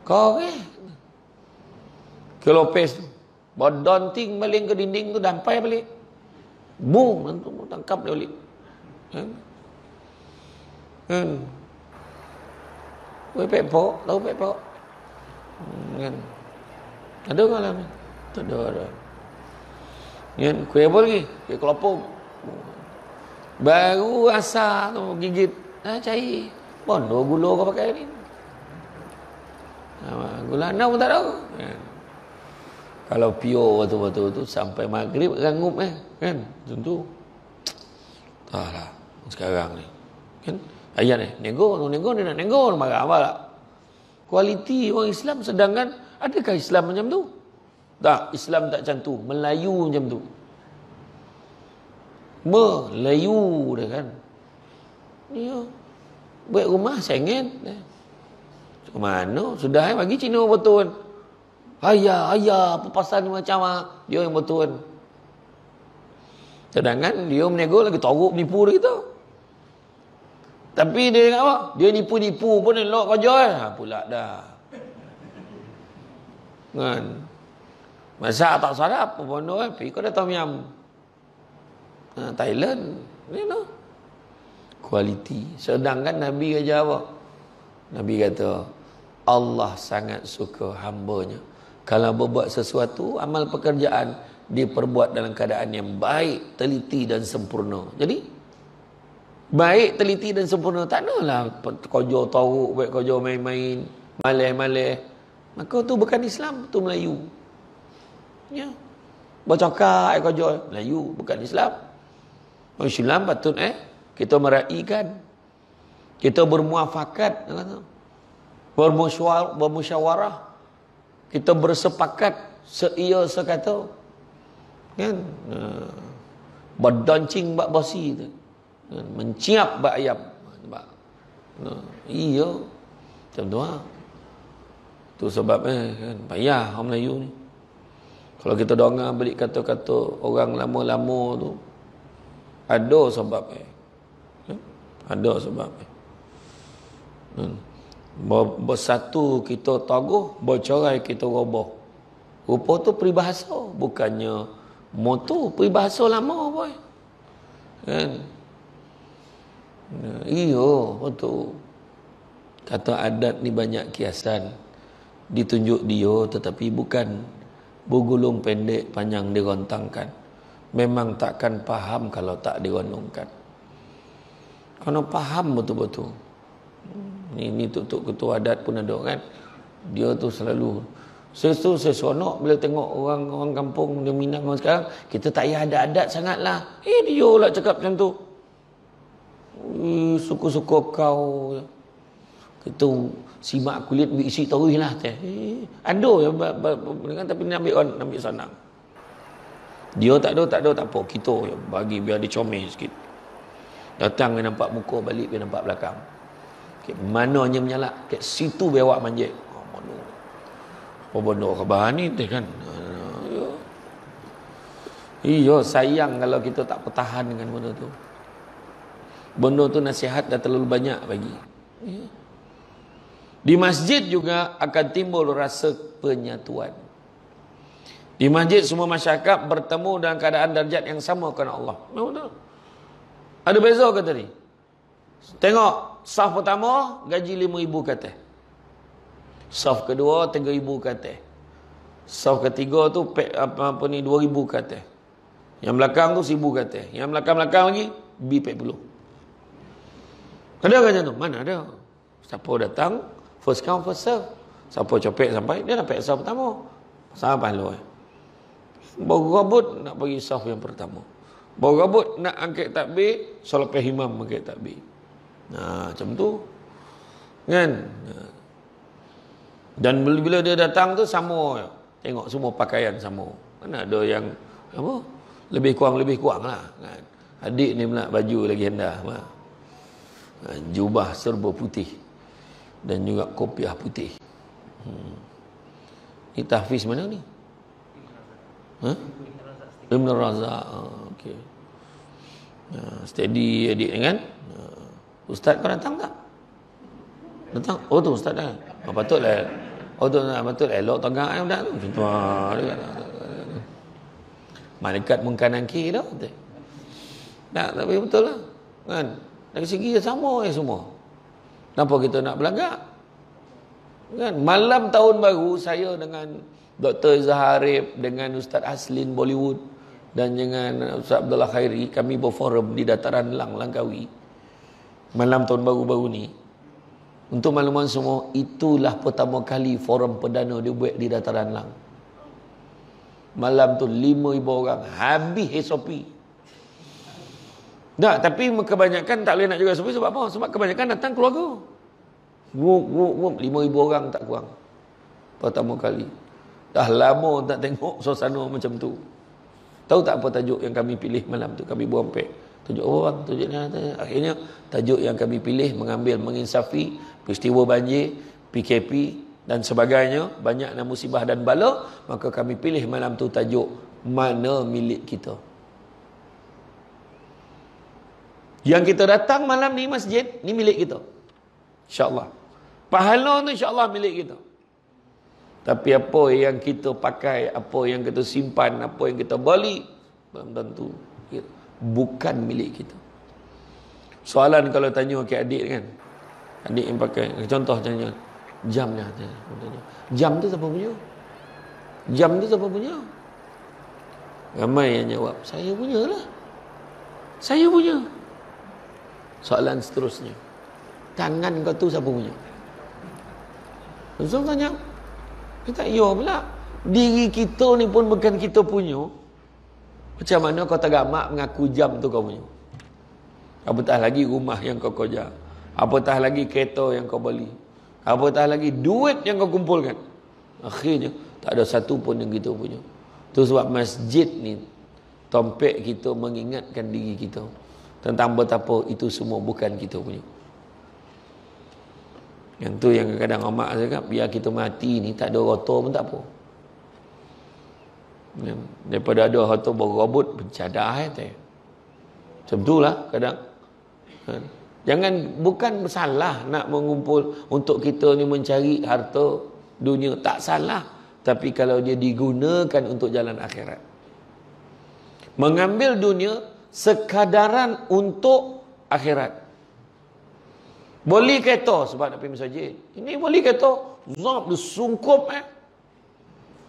Kau kan? Kelopes tu. Badan ting balik ke dinding tu, dampai balik. Boom, tangkap dia balik. Kan? Kuih pepok, tahu pepok? Kan? Ada ke dalam ni? Tak ada. Kan? Kuih apa lagi? Kuih kelopong. Baru asal tu gigit. Cair. Bondo gula kau pakai ni. Gula anda pun tak tahu. Kan? Kalau pure betul-betul tu sampai maghrib rangup kan? Tentu. Tak lah. Sekarang ni. Kan? Ayat nego dia nak nego marah apa tak? Kualiti orang Islam sedangkan adakah Islam macam tu? Tak, Islam tak macam tu. Melayu macam tu. Melayu dia kan. Ya. Buat rumah sengit. Mana? Sudah bagi Cina betul. Ayah, apa pasal ni macam dia yang betul. Sedangkan dia menego lagi teruk menipu kita. Tapi dia ingat apa? Dia nipu-nipu pun elok kerja pula dah. Kan? Masak tak sadap apa bondo pergi kau dah tom yam. Thailand ni no. Kualiti. Sedangkan Nabi ajar apa? Nabi kata Allah sangat suka hamba-Nya kalau berbuat sesuatu amal pekerjaan diperbuat dalam keadaan yang baik, teliti dan sempurna. Jadi baik, teliti dan sempurna. Tak naklah kerja teruk, buat kerja main-main, malih-malih. Maka tu bukan Islam, tu Melayu. Ya. Bercakap kerja Melayu, bukan Islam. Islam patut kita meraihkan. Kita bermuafakat, bermusyawarah. Kita bersepakat seia sekata. Kan? Berdancing bak basi tu. Menciap bak ayam. Iya. Macam tu lah. Tu sebabnya kan, payah orang Melayu ni. Kalau kita dengar balik kata-kata orang lama-lama tu, ada sebabnya. Ada sebabnya. Bersatu kita taguh, bercerai kita roboh. Rupa tu peribahasa, bukannya moto peribahasa lama boy. Kan? Iya, betul. Kata adat ni banyak kiasan. Ditunjuk dia tetapi bukan bergulung pendek panjang dirontangkan. Memang takkan faham kalau tak direnungkan. Kena faham betul-betul. Ini tuk ketua adat pun ada kan. Dia tu selalu saya seronok bila tengok orang kampung dia Minang orang sekarang, kita tak payah ada adat sangatlah. Dia lah cakap macam tu. Suka-suka kau. Kita simak kulit ambil isi terus lah teh. Ada yang tapi ni ambil senang. Dia tak ada tak apa. Kita bagi biar dia comel sikit. Datang dia nampak muka, balik dia nampak belakang. Mananya menyalak. Kat situ bewak manjek. Apa benda khabar ni teh kan. Iya, sayang kalau kita tak pertahan dengan benda tu. Benda tu nasihat dah terlalu banyak bagi. Di masjid juga akan timbul rasa penyatuan. Di masjid semua masyarakat bertemu dalam keadaan darjat yang sama kerana Allah. Betul. Ada beza ke tadi? Tengok, saf pertama gaji 5,000 kata. Saf kedua 3,000 kata. Saf ketiga tu 2,000 kata. Yang belakang tu 1,000 kata. Yang belakang-belakang lagi B40. Ada kan macam tu? Mana ada? Siapa datang first come first serve. Siapa copek sampai dia dapat saf pertama. Sampai lu. Baru rabut nak bagi saf yang pertama. Baru rabut nak angkat takbir, selepas imam angkat takbir. Macam tu. Kan? Dan bila dia datang tu sama. Tengok semua pakaian sama. Mana ada yang apa? Lebih kurang lah kan. Adik ni pula baju lagi hendah. Jubah serba putih dan juga kopiah putih. Ni tahfiz mana ni? Ibn Razak. Okey. Steady adik ni kan. Ustaz kau datang tak? Datang. Oh tu ustaz dah. Patutlah. Oh tu patutlah elok tengah ai budak tu. Malaikat mengkanan kiri dah. Tak, tapi betul lah. Kan? Dari segi sama semua. Kenapa kita nak belagak? Kan? Malam tahun baru saya dengan Dr. Izzah Arif, dengan Ustaz Aslin Bollywood dan dengan Ustaz Abdullah Khairi, kami berforum di Dataran Lang, Langkawi. Malam tahun baru-baru ni. Untuk makluman semua, itulah pertama kali forum perdana dia buat di Dataran Lang. Malam tu 5,000 orang. Habis SOP. Tak, tapi kebanyakan tak boleh nak juga SOP sebab apa? Sebab kebanyakan datang keluarga. 5,000 orang tak kurang. Pertama kali. Dah lama tak tengok suasana macam tu. Tahu tak apa tajuk yang kami pilih malam tu? Kami buang pek. Tajuk apa bang? Tajuk ni. Akhirnya tajuk yang kami pilih mengambil menginsafi peristiwa banjir, PKP dan sebagainya, banyaknya musibah dan bala, maka kami pilih malam tu tajuk mana milik kita. Yang kita datang malam ni masjid, ni milik kita. InsyaAllah. Pahala tu insyaAllah milik kita. Tapi apa yang kita pakai, apa yang kita simpan, apa yang kita beli, belum tentu. Bukan milik kita. Soalan kalau tanya ke adik kan, adik yang pakai, contoh tanya, jam dah. Jam tu siapa punya? Jam tu siapa punya? Ramai yang jawab, saya punya lah. Saya punya. Soalan seterusnya, tangan kau tu siapa punya? Langsung tanya. Kita ya pula. Diri kita ni pun bukan kita punya. Macam mana kau tergamak mengaku jam tu kau punya? Apatah lagi rumah yang kau kerja. Apatah lagi kereta yang kau beli. Apatah lagi duit yang kau kumpulkan. Akhirnya tak ada satu pun yang kita punya. Tu sebab masjid ni tompek kita mengingatkan diri kita tentang betapa itu semua bukan kita punya. Yang tu yang kadang mak cakap, biar kita mati ni tak ada harta pun tak apa. Daripada ada harta berobot bercadah teh. Macam itulah kadang. Jangan, bukan salah nak mengumpul untuk kita ni mencari harta dunia, tak salah. Tapi kalau dia digunakan untuk jalan akhirat. Mengambil dunia sekadaran untuk akhirat. Beli kereta sebab nak pergi masjid. Ini beli kereta. Zap, dia sungkup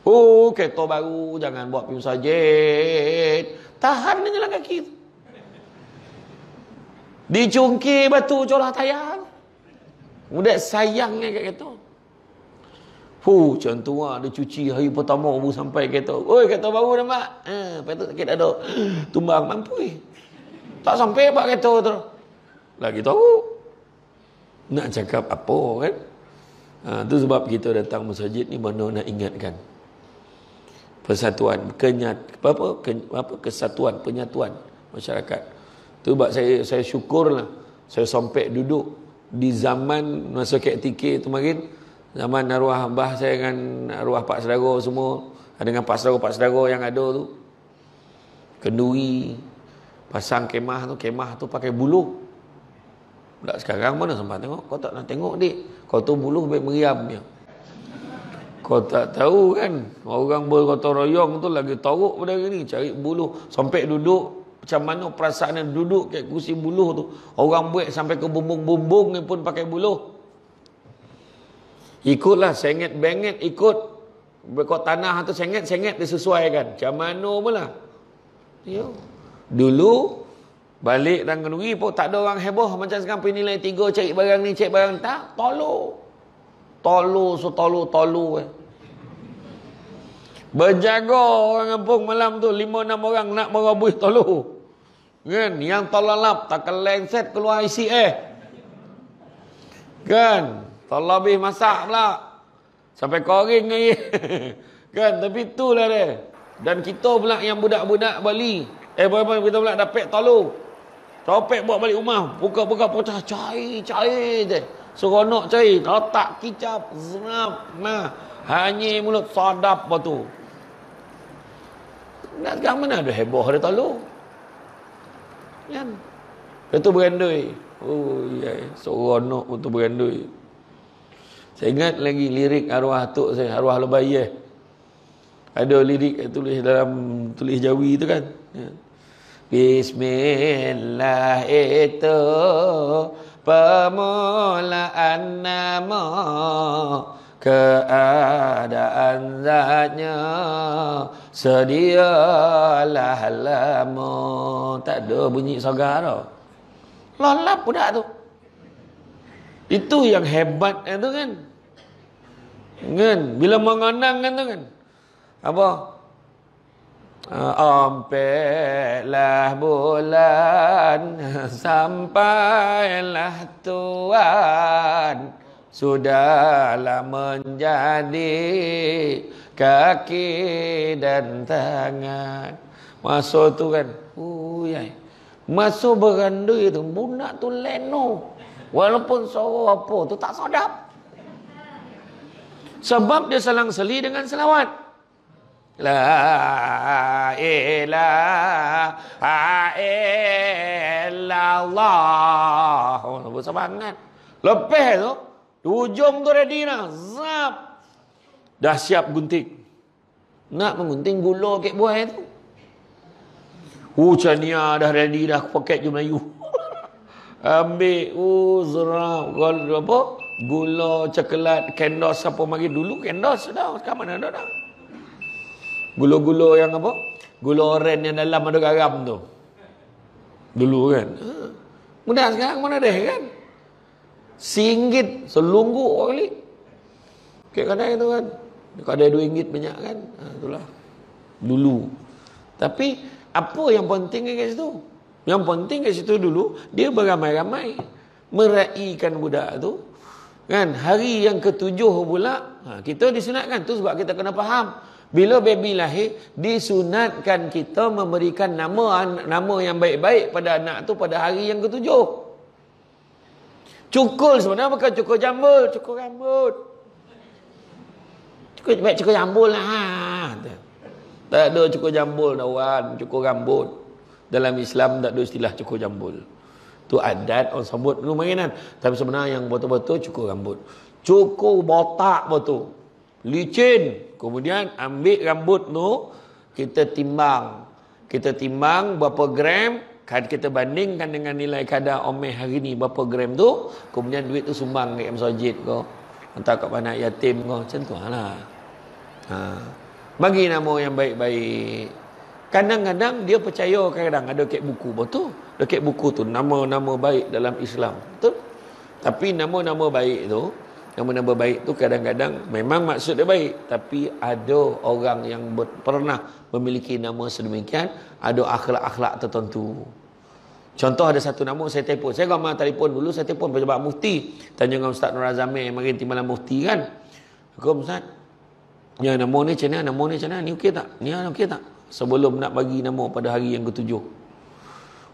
Oh, kereta baru, jangan buat pergi masjid. Tahan dia jalan kaki tu. Dicungkir batu colah tayar. Budak sayangnya kat kereta. Macam tu lah. Dia cuci hari pertama baru sampai kereta. Oi, kereta baru dah mak. Lepas tu sakit ada. Tumbang mampu. Tak sampai pak kereta tu. Lagi tahu. Nak cakap apa kan? Tu sebab kita datang masjid ni mana nak ingatkan. Persatuan, kesatuan, penyatuan masyarakat. Tu sebab saya syukurlah. Saya sampai duduk di zaman masa KTK tu makin. Zaman arwah abah saya dengan arwah pak saudara semua. Dengan pak saudara yang ada tu. Kenduri. Pasang kemah tu pakai buluh. Tak sekarang mana sempat tengok. Kau tak nak tengok dik. Kau tu buluh baik meriamnya. Kau tak tahu kan. Orang bergotong royong tu lagi teruk pada hari ni. Cari buluh. Sampai duduk. Macam mana perasaan dia duduk kat kursi buluh tu. Orang buat sampai ke bumbung-bumbung ni pun pakai buluh. Ikutlah. Sengit-bengit ikut. Berkot tanah tu sengit-sengit disesuaikan. Macam mana pula. Ya. Dulu. Balik dan kenduri pun tak ada orang heboh. Macam sekarang pergi nilai 3 cari barang ni, cari barang tak. Tolu. Berjaga orang kampung malam tu 5-6 orang nak merabui tolu. Kan? Yang tololap takkan lengset keluar isi Kan? Tolabih masak pula. Sampai koring air. Kan? Tapi itulah dia. Dan kita pula yang budak-budak Bali. Kita pula dapat tolu. Topek buat balik rumah. Buka-buka pecah. Cair je. Seronok cair. Letak kicap. Zerap. Nah. Hanyir mulut. Sadap batu. Nak sekarang mana ada heboh ada tolong. Kan? Itu berandui. Oh ya. Seronok untuk berandui. Saya ingat lagi lirik arwah atuk saya. Arwah Lebayeh. Ada lirik tulis dalam tulis Jawi itu kan. Ya. Bismillah itu permulaan nama, keadaan zatnya sedialah lama. Tak ada bunyi sogar tu. Lolap budak tu. Itu yang hebat itu kan. Kan bila mengenang kan tu kan. Apa? Ompeklah bulan, sampailah Tuhan, sudahlah menjadi kaki dan tangan. Masuk tu kan, masuk berandui tu, budak tu leno. Walaupun suara apa tu tak sedap. Sebab dia selang-seli dengan selawat. La ilaha illallah. Oh, semangat. Lepas tu, hujung tu ready dah. Zap. Dah siap gunting. Nak menggunting gula kek buah tu. Hujannya dah ready dah paket je Melayu. Ambil zerap apa? Gula, coklat, kendos apa mari dulu kendos dah. Sekarang mana ada dah. Gula-gula yang apa? Gula oren yang dalam ada garam tu. Dulu kan. Mudah sekarang mana ada kan? RM1 selungguk kali. Kayak kadang itu kan. Kadang RM2 banyak kan. Itulah. Dulu. Tapi apa yang penting kat situ? Yang penting kat situ dulu dia beramai-ramai meraikan budak tu. Kan? Hari yang ke-7 pula kita disunatkan tu sebab kita kena faham. Bila baby lahir, disunatkan kita memberikan nama yang baik-baik pada anak tu pada hari yang ke-7. Cukul sebenarnya bukan cukur jambul, cukur rambut. Cukur jambul lah. Tak ada cukur jambul dawan, cukur rambut. Dalam Islam tak ada istilah cukur jambul. Tu adat orang sebut dulu mainan. Tapi sebenarnya yang betul-betul cukur rambut. Cukur botak betul. Licin. Kemudian ambil rambut tu, kita timbang. Kita timbang berapa gram, kita bandingkan dengan nilai kadar omeh hari ni berapa gram tu, kemudian duit tu sumbang kat masjid kau, hantar kat anak yatim kau, macam tu lah. Bagi nama yang baik-baik. Kadang-kadang dia percaya, kadang ada kat buku, betul. Dekat buku tu nama-nama baik dalam Islam, betul. Tapi nama-nama baik tu kadang-kadang memang maksud dia baik, tapi ada orang yang pernah memiliki nama sedemikian, ada akhlak-akhlak tertentu. Contoh, ada satu nama saya telefon. Saya gambar telefon dulu, saya telefon pejabat mufti. Tanya dengan Ustaz Nur Azamil, mari timbalan mufti kan. Aku, Ustaz, ya nama ni macam mana? Nama ni macam mana? Ni okey tak? Ni okey tak? Sebelum nak bagi nama pada hari yang ke-7.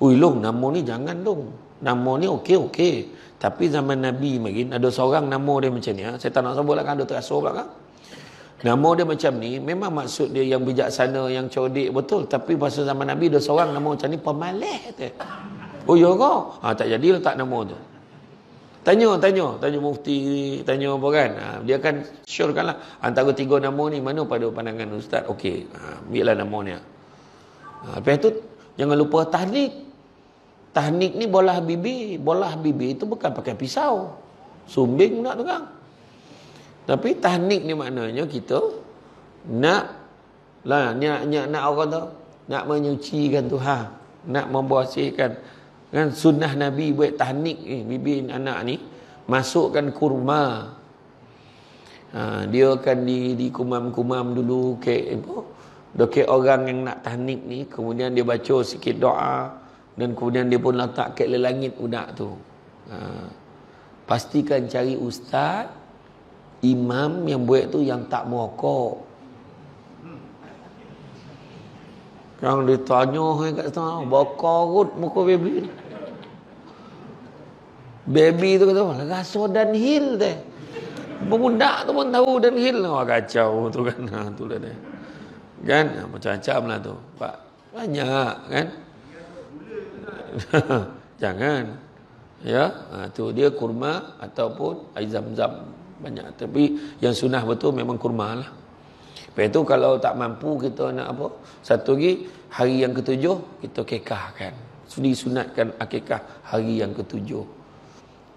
Ui long, nama ni jangan dong. Nama ni okey. Tapi zaman Nabi makin ada seorang nama dia macam ni. Saya tak nak sebut lah kan, ada terasa pula kan. Nama dia macam ni, memang maksud dia yang bijaksana, yang cerdik, betul. Tapi pasal zaman Nabi ada seorang nama macam ni, pemalih. Oh ya kau? Tak jadi letak nama tu. Tanya mufti, tanya apa kan. Dia akan syorkan lah. Antara 3 nama ni, mana pada pandangan Ustaz? Okey, ambillah nama ni. Lepas tu, jangan lupa tahnik. Tahnik ni bolah bibi itu bukan pakai pisau. Sumbing nak tukang. Tapi tahnik ni maknanya kita nak orang tu, nak menyucikan Tuhan, nak membersihkan. Kan sunnah Nabi buat tahnik ni, bibi anak ni masukkan kurma. Dia akan dikumam-kumam dulu ke orang yang nak tahnik ni, kemudian dia baca sikit doa. Dan kemudian dia pun letak kat langit budak tu. Pastikan cari ustaz, imam yang buat tu yang tak merokok. Yang ditanya kat sana, bakarut muka baby ni. Baby tu kata, rasa dan hil teh. Budak tu pun tahu dan hil. Kacau tu kan. Tu lah dia. Kan? Macam-macam lah tu. Pak, banyak kan? Jangan. Ya, tu dia kurma ataupun air zam-zam banyak. Tapi yang sunnah betul memang kurma lah. Lepas itu kalau tak mampu kita nak apa? Satu lagi, hari yang ke-7 kita kekahkan. Disunatkan akikah hari yang ke-7.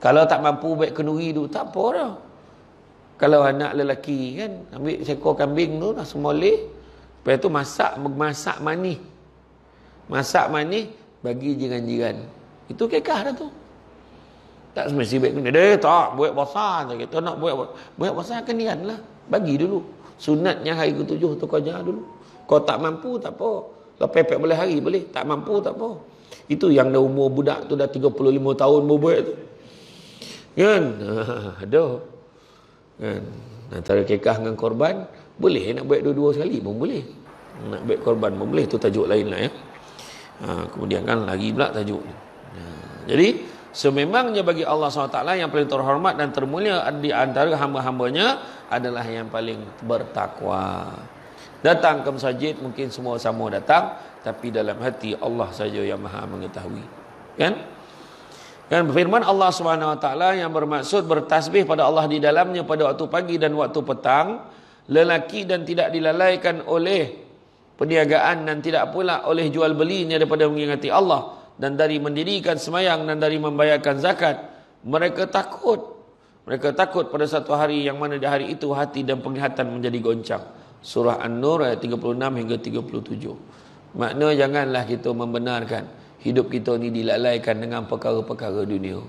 Kalau tak mampu baik kenduri tu, tak apa dah. Kalau anak lelaki kan, ambil seekor kambing tu lah semoleh. Lepas tu masak manis. Masak manis bagi jiran-jiran. Itu kekah dah tu. Tak semesti baik kena. Tak buat besar. Kita nak buat besar kenian lah. Bagi dulu. Sunatnya hari ke-7 tu kau jangan dulu. Kau tak mampu tak apa. Kau pepek boleh hari boleh. Tak mampu tak apa. Itu yang dah umur budak tu dah 35 tahun buat tu. Kan? Ada. Kan? Antara kekah dengan korban, boleh nak buat dua-dua sekali pun boleh. Nak buat korban pun boleh. Itu tajuk lain lah ya. Kemudian kan lagi pula tajuk ni. Jadi sememangnya bagi Allah SWT yang paling terhormat dan termulia di antara hamba-hambanya adalah yang paling bertakwa. Datang ke masjid mungkin semua sama datang, tapi dalam hati Allah saja yang maha mengetahui. Kan? Kan firman Allah SWT yang bermaksud bertasbih pada Allah di dalamnya pada waktu pagi dan waktu petang, lelaki dan tidak dilalaikan oleh perniagaan dan tidak pula oleh jual belinya daripada mengingati Allah dan dari mendirikan semayang dan dari membayarkan zakat. Mereka takut pada satu hari yang mana di hari itu hati dan penglihatan menjadi goncang. Surah An-Nur ayat 36 hingga 37. Makna janganlah kita membenarkan hidup kita ni dilalaikan dengan perkara-perkara dunia.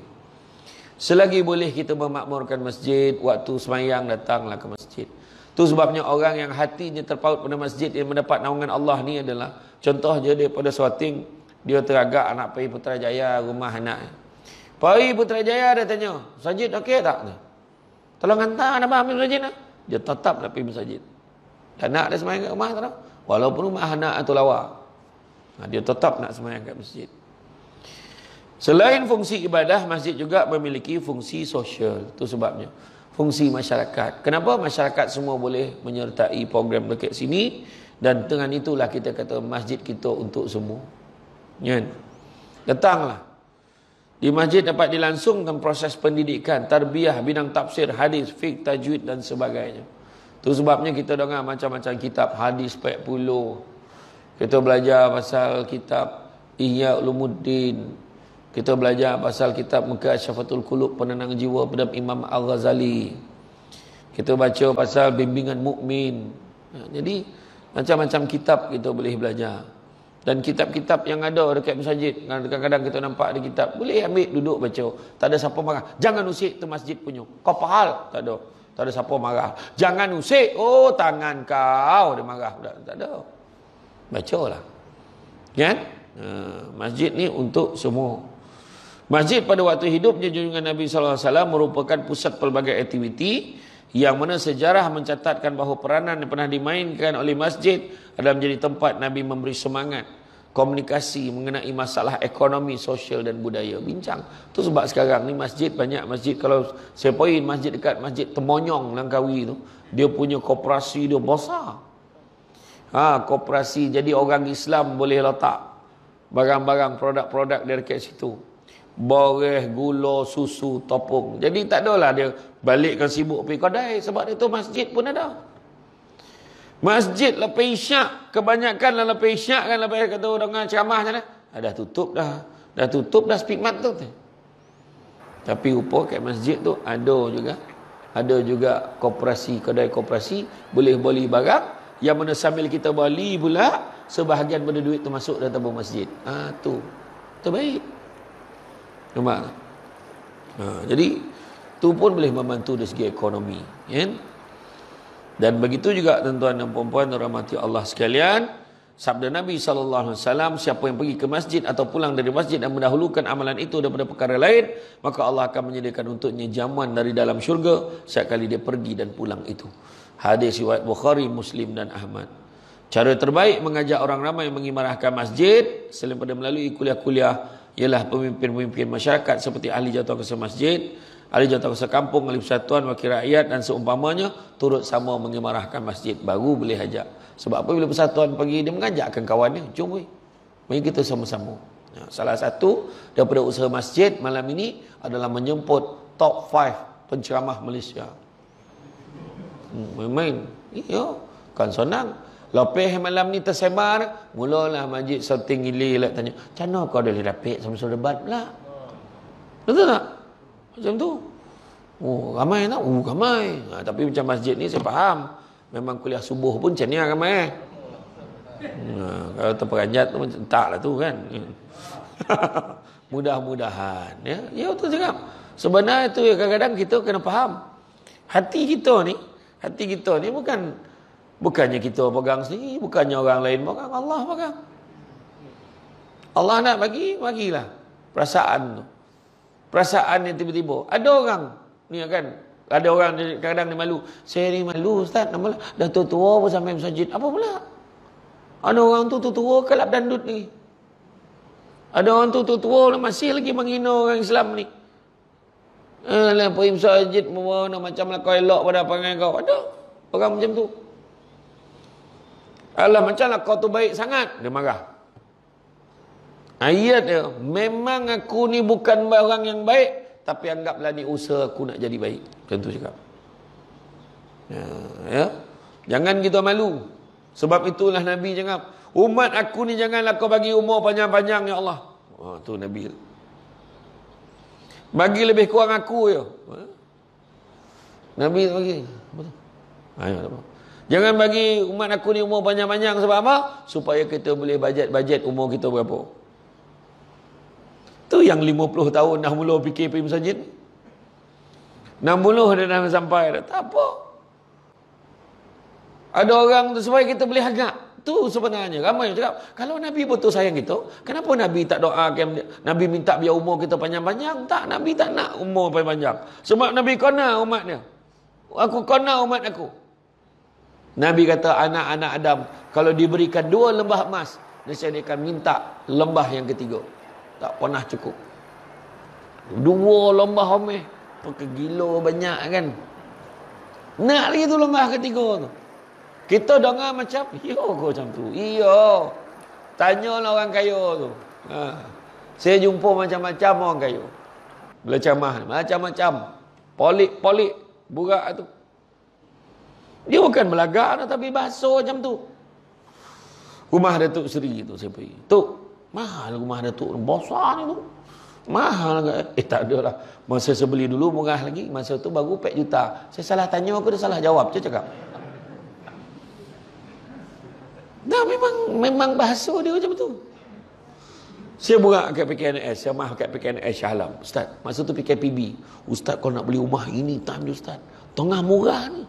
Selagi boleh kita memakmurkan masjid, waktu semayang datanglah ke masjid. Itu sebabnya orang yang hatinya terpaut pada masjid yang mendapat naungan Allah ni adalah contoh je daripada Swating, dia teragak anak pergi Putrajaya rumah anak. Pergi Putrajaya dia tanya, masjid okey tak? Tolong hantar anak ambil masjid lah. Dia tetap nak pergi masjid. Dan anak dia semayang kat rumah tak? Walaupun rumah anak atau lawa. Dia tetap nak semayang kat masjid. Selain fungsi ibadah, masjid juga memiliki fungsi sosial. Itu sebabnya. Fungsi masyarakat. Kenapa masyarakat semua boleh menyertai program dekat sini? Dan dengan itulah kita kata masjid kita untuk semua. Kan? Datanglah. Di masjid dapat dilangsungkan proses pendidikan, tarbiyah, bidang tafsir, hadis, fiqh, tajwid dan sebagainya. Itu sebabnya kita dengar macam-macam kitab hadis 40. Kita belajar pasal kitab Ihya Ulumuddin. Kita belajar pasal kitab Mukasyafatul Qulub, penenang jiwa pada Imam Al-Ghazali. Kita baca pasal bimbingan mukmin. Jadi macam-macam kitab kita boleh belajar. Dan kitab-kitab yang ada dekat masjid, kadang-kadang kita nampak ada kitab, boleh ambil duduk baca. Tak ada siapa marah. Jangan usik tu masjid punya. Kau pahal? Tak ada. Tak ada siapa marah. Jangan usik. Oh, tangan kau dia marah. Tak ada. Bacalah. Kan? Masjid ni untuk semua. Masjid pada waktu hidupnya junjungan Nabi sallallahu alaihi wasallam merupakan pusat pelbagai aktiviti yang mana sejarah mencatatkan bahawa peranan yang pernah dimainkan oleh masjid adalah menjadi tempat Nabi memberi semangat komunikasi mengenai masalah ekonomi, sosial dan budaya. Bincang. Tu sebab sekarang ni masjid, banyak masjid, kalau saya poin masjid dekat Masjid Temonyong Langkawi tu, dia punya koperasi dia besar. Koperasi, jadi orang Islam boleh letak barang-barang, produk-produk dari dekat situ. Boreh, gula, susu, topung. Jadi tak adalah dia balikkan sibuk pergi kedai, sebab itu masjid pun ada. Masjid lepas isyak, kebanyakan lah lepas isyak kan, lepas kata dengan ceramah macam mana? Dah tutup dah. Dah tutup dah spikmat tu. Tapi rupa kat masjid tu ada juga koperasi, kedai koperasi, boleh beli barang yang mana sambil kita beli pula sebahagian pada duit tu masuk dalam tabung masjid. Tu baik. Nampak? Jadi tu pun boleh membantu dari segi ekonomi, kan? Dan begitu juga tuan-tuan dan puan-puan rahmati Allah sekalian, sabda Nabi sallallahu alaihi wasallam, siapa yang pergi ke masjid atau pulang dari masjid dan mendahulukan amalan itu daripada perkara lain, maka Allah akan menyediakan untuknya jamuan dari dalam syurga setiap kali dia pergi dan pulang itu. Hadis riwayat Bukhari, Muslim dan Ahmad. Cara terbaik mengajak orang ramai mengimarahkan masjid selain pada melalui kuliah-kuliah ialah pemimpin-pemimpin masyarakat seperti ahli jawatankuasa masjid, ahli jawatankuasa kampung, ahli persatuan, wakil rakyat dan seumpamanya turut sama mengimarahkan masjid, baru boleh ajak. Sebab apa, bila persatuan pergi, dia mengajakkan kawannya, jom mari kita sama-sama. Salah satu daripada usaha masjid malam ini adalah menjemput top 5 penceramah Malaysia. Main-main, kan senang. Lepas malam ni tersebar, mulalah masjid shouting gila tanya, macam mana kau boleh dapat sama-sama debat pula? Betul tak? Macam tu. Ramai tak? Ramai. Tapi macam masjid ni saya faham. Memang kuliah subuh pun macam ni ramai. Kalau terperanjat tu macam taklah tu kan. Mudah-mudahan. Ya betul cakap. Sebenarnya tu kadang-kadang kita kena faham. Hati kita ni bukannya kita pegang sendiri, bukannya orang lain pegang, Allah pegang. Allah nak bagilah perasaan tu. Perasaan yang tiba-tiba. Ada orang ni kan, ada orang kadang-kadang dia malu. Saya ni malu ustaz, dah tua-tua pun sampai masjid. Apa pula? Ada orang tu tua-tua kelab dandut ni. Ada orang tu tua-tua masih lagi menghina orang Islam ni. Pergi masjid macam lah kau elok pada panggil kau. Ada orang macam tu. Allah macamlah kau tu baik sangat, dia marah. Ayat dia, memang aku ni bukan orang yang baik, tapi anggaplah ni usaha aku nak jadi baik. Macam tu cakap. Ya. Jangan kita malu. Sebab itulah Nabi cakap, umat aku ni janganlah kau bagi umur panjang-panjang ya Allah. Tu Nabi. Bagi lebih kurang aku je. Nabi bagi. Betul. Ayo apa? Jangan bagi umat aku ni umur panjang-panjang, sebab apa? Supaya kita boleh bajet umur kita berapa. Tu yang 50 tahun dah mula fikir pergi masjid. 60 dia dah sampai dah. Tak apa. Ada orang tu supaya kita boleh agak. Tu sebenarnya ramai cakap, kalau Nabi betul sayang kita, kenapa Nabi tak doakan, Nabi minta biar umur kita panjang-panjang? Tak, Nabi tak nak umur panjang-panjang. Sebab Nabi kena umat dia. Aku kena umat aku. Nabi kata anak-anak Adam kalau diberikan 2 lembah emas, nescaya dia akan minta lembah yang ketiga. Tak pernah cukup. 2 lembah omeh. Pakai gila banyak kan. Nak lagi tu lembah ketiga tu. Kita dengar macam, kau macam tu. Iya. Tanyalah orang kaya tu. Saya jumpa macam-macam orang kaya. Bila ceramah, macam-macam. Polik-polik burak tu. Dia bukan belagak tapi basuh macam tu. Rumah Datuk Seri tu saya pergi. Tok, Mahal rumah Datuk. Besar ni tu. Mahal ke? Tak ada lah. Masa saya beli dulu murah lagi. Masa tu baru 4 juta. Saya salah tanya aku, dia salah jawab. Saya cakap. Nah, memang bahasa dia macam tu. Saya buka kat PKNS. Saya mah kat PKNS Shah Alam. Ustaz, masa tu PKPB. Ustaz, kalau nak beli rumah ini time dia Ustaz. Tengah murah ni.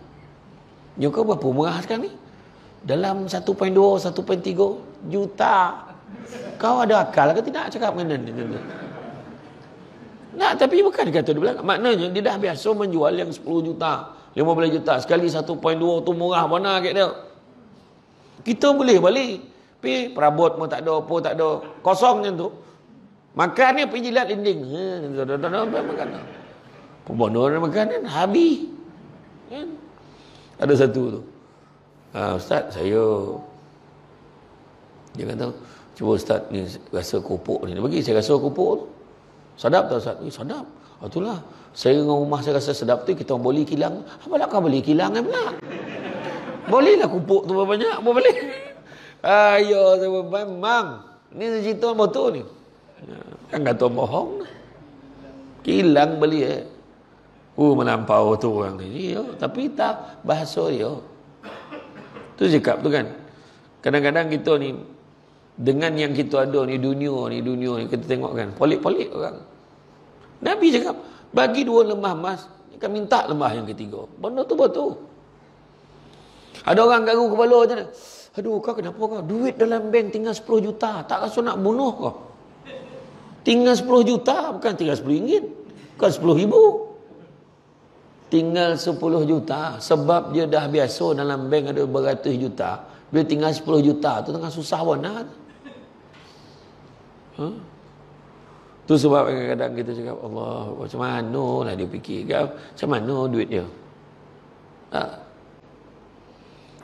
Ya kau berapa murah sekarang ni? Dalam 1.2, 1.3 juta. Kau ada akal ke tidak cakap dengan dia? Nak, tapi bukan kata dia bilang. Maknanya dia dah biasa menjual yang 10 juta, 15 juta. Sekali 1.2 tu murah mana kat dia. Kita boleh balik. Tapi perabot pun tak ada, apa tak ada. Kosong macam tu. Makan ni pergi jilat dinding. Makan. Pembunuh dia makan kan. Habis. Ada satu tu. Ustaz, saya... Dia kata, cuba Ustaz ni rasa kopok ni. Dia bagi saya rasa kopok tu. Sedap tak Ustaz? Sedap. Itulah. Saya dengan rumah saya rasa sedap tu, kita boleh kilang. Apa nak kau beli kilang kan pula? Bolehlah kopok tu banyak. Apa boleh? Ayo, memang. Ni cerita betul ni. Kan kata bohong. Kilang beli melampau tu orang ni. Tapi tak bahasa dia. Tu cakap tu kan. Kadang-kadang kita ni, dengan yang kita ada ni, dunia ni, kita tengok kan, polik-polik orang. Nabi cakap, bagi 2 lemah emas, kan minta lemah yang ketiga. Benda tu betul. Ada orang garu kepala macam mana? Aduh, kau kenapa kau? Duit dalam bank tinggal 10 juta. Tak rasa nak bunuh kau? Tinggal 10 juta, bukan tinggal 10 ringgit. Bukan 10 ribu. Tinggal 10 juta. Sebab dia dah biasa dalam bank ada beratus juta. Bila tinggal 10 juta tu tengah susah benar. Tu sebab kadang-kadang kita cakap, Allah, macam mana lah dia fikir kan? Macam mana duit dia?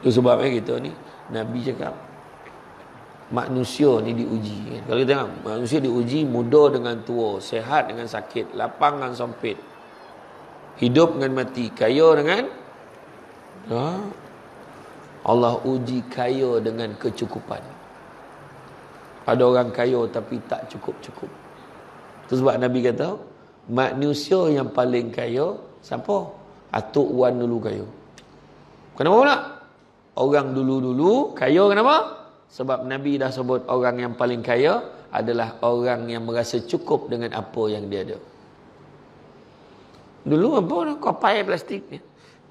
Tu sebabnya kita ni, Nabi cakap, manusia ni diuji kan? Kalau kita tengok, manusia diuji muda dengan tua, sehat dengan sakit, lapang dengan sempit, hidup dengan mati, kaya dengan Allah uji kaya dengan kecukupan. Ada orang kaya tapi tak cukup-cukup. Itu sebab Nabi kata, manusia yang paling kaya siapa? Atuk Wan dulu kaya. Kenapa pula? Orang dulu-dulu kaya kenapa? Sebab Nabi dah sebut orang yang paling kaya adalah orang yang merasa cukup dengan apa yang dia ada. Dulu apa? Kopai plastik ni.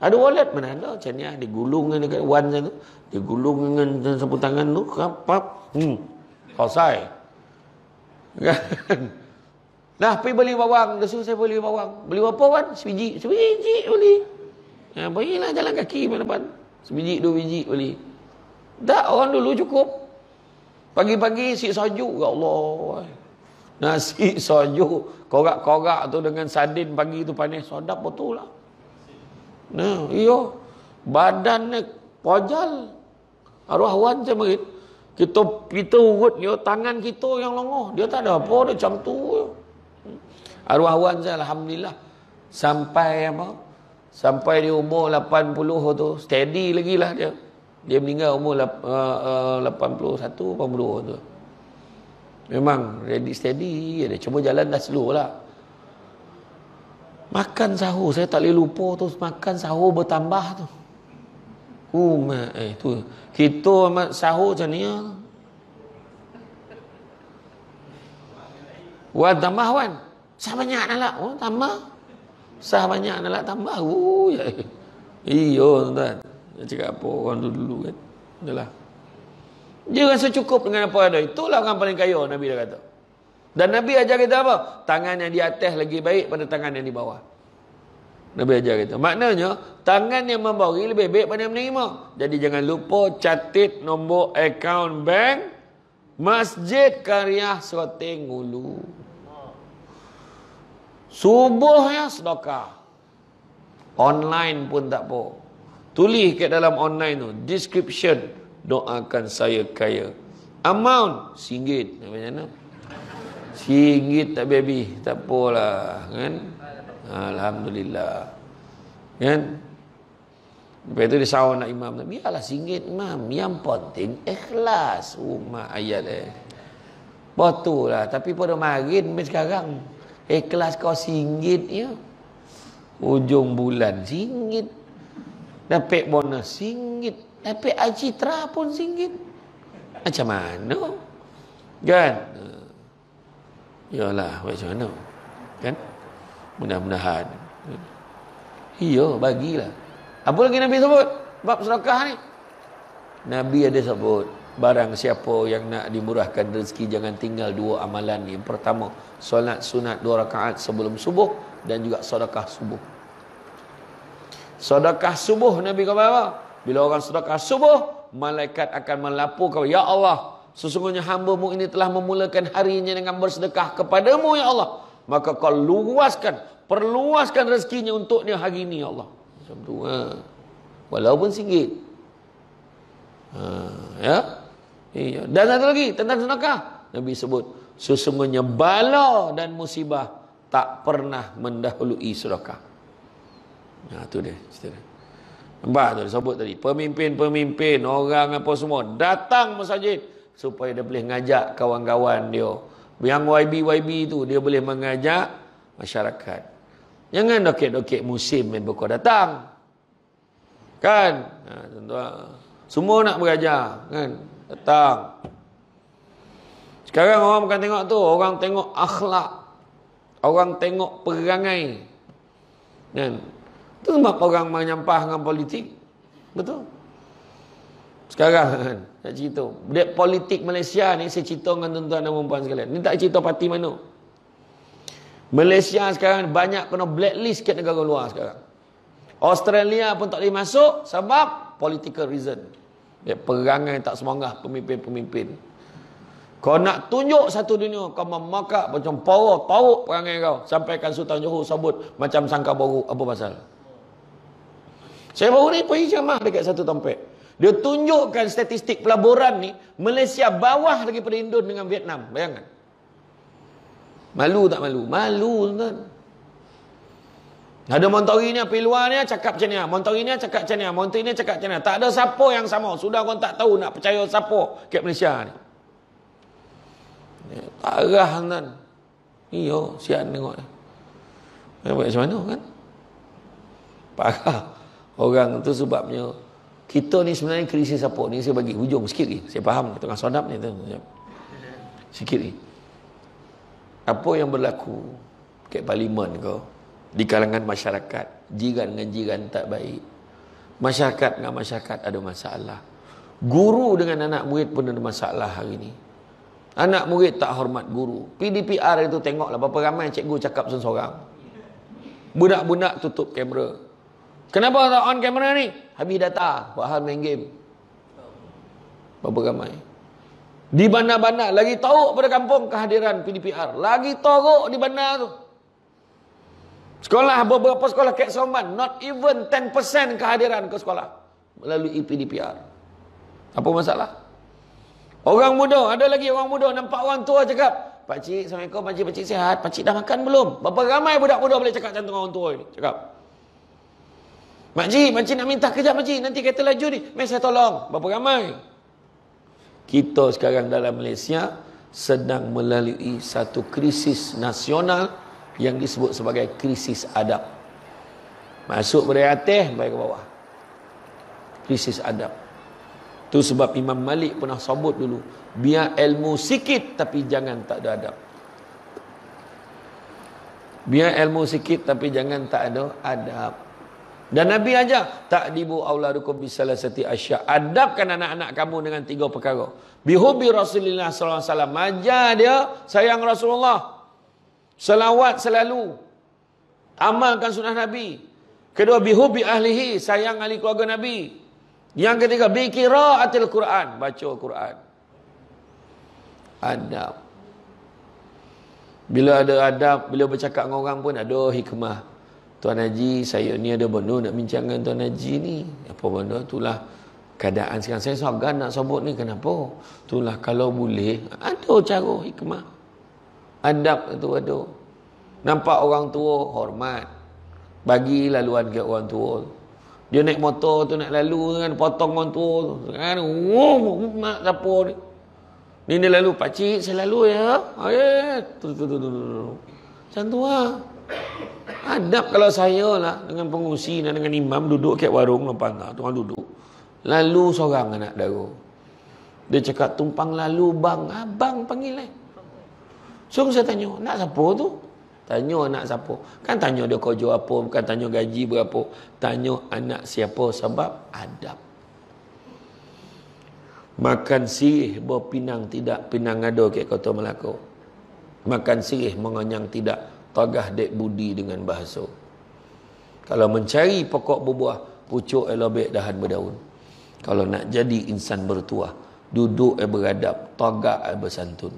Ada wallet mana ada? Macam ni digulung dekat wan tu. Digulung dengan sapu tangan tu. Kapap. Selesai. Kan? Dah pergi beli bawang. Dia suruh saya beli bawang. Beli berapa wan? Sebiji. Sebiji beli. Bagilah jalan kaki mana depan. Sebiji, 2 biji beli. Tak, orang dulu cukup. Pagi-pagi si sajuk. Ya Allah. Nasi sajuk. Korak-korak tu dengan sardin pagi tu panis. Sedap betul lah. Nah, iyo. Badan ni pojal. Arwah wan macam ni. Kita urut dia, tangan kita yang longoh. Dia tak ada apa, dia macam tu. Arwah wan saya Alhamdulillah. Sampai apa? Sampai di umur 80 tu. Steady lagi lah dia. Dia meninggal umur 81, 82 tu. Memang ready steady. Dia cuma jalan dah slow lah. Makan sahur, saya tak boleh lupa tu. Makan sahur bertambah tu. Tu. Kita sahur macam ni. Wan tambah wan. Sah banyak nak lah. Oh, tambah. Sah banyak nak lah tambah. Iyo tuan. Dia cakap apa orang dulu kan. Itulah. Dia rasa cukup dengan apa ada. Itulah orang paling kaya, Nabi dah kata. Dan Nabi ajar kita apa? Tangan yang di atas lagi baik pada tangan yang di bawah. Nabi ajar kita. Maknanya, tangan yang memberi lebih baik pada yang menerima. Jadi jangan lupa catat nombor akaun bank Masjid Karyah Seroteng Hulu. Subuh ya sedekah. Online pun tak apa. Tulis kat dalam online tu. Description. Doakan saya kaya. Amount. RM1. Macam mana? RM1 tak baby. Tak apalah. Kan? Alhamdulillah. Kan? Lepas itu dia sahur nak imam. Biarlah RM1 imam. Yang penting ikhlas. Mak ayat Betul lah. Tapi pada marin sekarang. Ikhlas kau RM1 ya. Ujung bulan RM1. Dapat bonus RM1. Dapat Acitra pun RM1. Macam mana? Kan? Yalah, macam mana? Kan? Mudah-mudahan. Iya, bagilah. Apa lagi Nabi sebut? Bab sedekah ni. Nabi ada sebut, barang siapa yang nak dimurahkan rezeki, jangan tinggal 2 amalan ni. Yang pertama, solat sunat 2 rakaat sebelum subuh dan juga sedekah subuh. Sedekah subuh Nabi kata apa? Bila orang sedekah subuh, malaikat akan melaporkan, ya Allah, sesungguhnya hamba-Mu ini telah memulakan harinya dengan bersedekah kepadamu ya Allah. Maka kau perluaskan rezekinya untuknya hari ini ya Allah. Macam tu walaupun RM1. Ya. Iya. Dan ada lagi tentang sedekah. Nabi sebut, sesungguhnya bala dan musibah tak pernah mendahului sedekah. Nah, tu dia cerita dia. Nampak tu disebut tadi, pemimpin-pemimpin, orang apa semua datang masjid supaya dia boleh ngajak kawan-kawan dia. Yang YB tu dia boleh mengajak masyarakat. Jangan dokek-dokek musim main pokok datang. Kan? Tuan-tuan, semua nak berajar, kan? Datang. Sekarang orang bukan tengok tu, orang tengok akhlak. Orang tengok perangai. Kan? Itu sebab orang menyampah dengan politik. Betul? Sekarang kan, nak cerita. Politik Malaysia ni, saya cerita dengan tuan-tuan dan perempuan sekalian. Ni tak cerita parti mana. Malaysia sekarang banyak kena blacklist kat negara luar sekarang. Australia pun tak boleh masuk sebab political reason. Perangai tak semangat pemimpin-pemimpin. Kau nak tunjuk satu dunia, kau memakak macam power, tauk perangai kau. Sampaikan Sultan Johor sebut macam sangka baru. Apa pasal? Saya baru ni pergi ceramah dekat satu tempat. Dia tunjukkan statistik pelaburan ni, Malaysia bawah lagi pada Indon dengan Vietnam. Bayangkan. Malu tak malu? Malu, tuan. Ada Montori ni, pergi luar ni cakap macam ni, Montori ni cakap macam ni, Montori ni cakap macam ni. Tak ada siapa yang sama. Sudah orang tak tahu nak percaya siapa kat Malaysia ni. Parah, tuan. Iyo, sian tengok ni. Macam mana kan? Parah. Orang tu sebabnya kita ni sebenarnya krisis apa ni, saya bagi hujung sikit ni. Saya faham tengah sodap ni tu. Sikit ni. Apa yang berlaku kat parlimen ke, di kalangan masyarakat, jiran dengan jiran tak baik. Masyarakat dengan masyarakat ada masalah. Guru dengan anak murid pun ada masalah hari ni. Anak murid tak hormat guru. PDPR itu tengoklah berapa ramai cikgu cakap seorang-seorang. Budak-budak tutup kamera. Kenapa tak on kamera ni? Habis data, buat hal main game. Berapa ramai. Di bandar-bandar, lagi teruk pada kampung kehadiran PDPR. Lagi teruk di bandar tu. Sekolah, beberapa sekolah kat Somban, not even 10% kehadiran ke sekolah melalui PDPR. Apa masalah? Orang muda, ada lagi orang muda nampak orang tua cakap, "Pakcik, Assalamualaikum, pakcik sihat, pakcik dah makan belum?" Berapa ramai budak muda boleh cakap macam orang tua ni? Cakap, Makcik nak minta kejap makcik, nanti kereta laju ni, mari saya tolong." Berapa ramai? Kita sekarang dalam Malaysia sedang melalui satu krisis nasional yang disebut sebagai krisis adab. Masuk dari atas, baik ke bawah. Krisis adab. Tu sebab Imam Malik pernah sebut dulu, biar ilmu sikit tapi jangan tak ada adab. Biar ilmu sikit tapi jangan tak ada adab. Dan Nabi ajar, ta'dibu auladukum bisalasati asya. Adabkan anak-anak kamu dengan 3 perkara. Bihubi Rasulullah sallallahu alaihi wasallam. Ajar dia sayang Rasulullah. Selawat selalu. Amalkan sunnah Nabi. Kedua, bihubi ahlihi, sayang ahli keluarga Nabi. Yang ketiga, biqiraatil Quran, baca Quran. Adab. Bila ada adab, bila bercakap dengan orang pun ada hikmah. Tuan Haji, saya ni ada benda nak bincang dengan Tuan Haji ni. Apa benda? Itulah keadaan sekarang. Saya segan nak sebut ni. Kenapa? Itulah kalau boleh, ada cara hikmah. Adab itu ada. Nampak orang tua, hormat. Bagi laluan ke orang tua. Dia naik motor tu nak lalu kan, potong orang tua tu. Kan, mak siapa ni? Ni dia lalu, pakcik saya lalu ya. Macam tu lah. Adab kalau saya lah dengan pengusi dan dengan imam duduk kat warung lepas tak tuan duduk. Lalu seorang anak dara. Dia cakap tumpang lalu bang, abang panggil So saya tanya, nak siapa tu? Tanya anak siapa? Kan tanya dia kerja apa, bukan tanya gaji berapa. Tanya anak siapa sebab adab. Makan sirih berpinang tidak, pinang ada kat kota Melaka. Makan sirih menganyang tidak, tagah dek budi dengan bahasa. Kalau mencari pokok berbuah, pucuk elobek dahan berdaun. Kalau nak jadi insan bertuah, duduk beradab, tagak bersantun.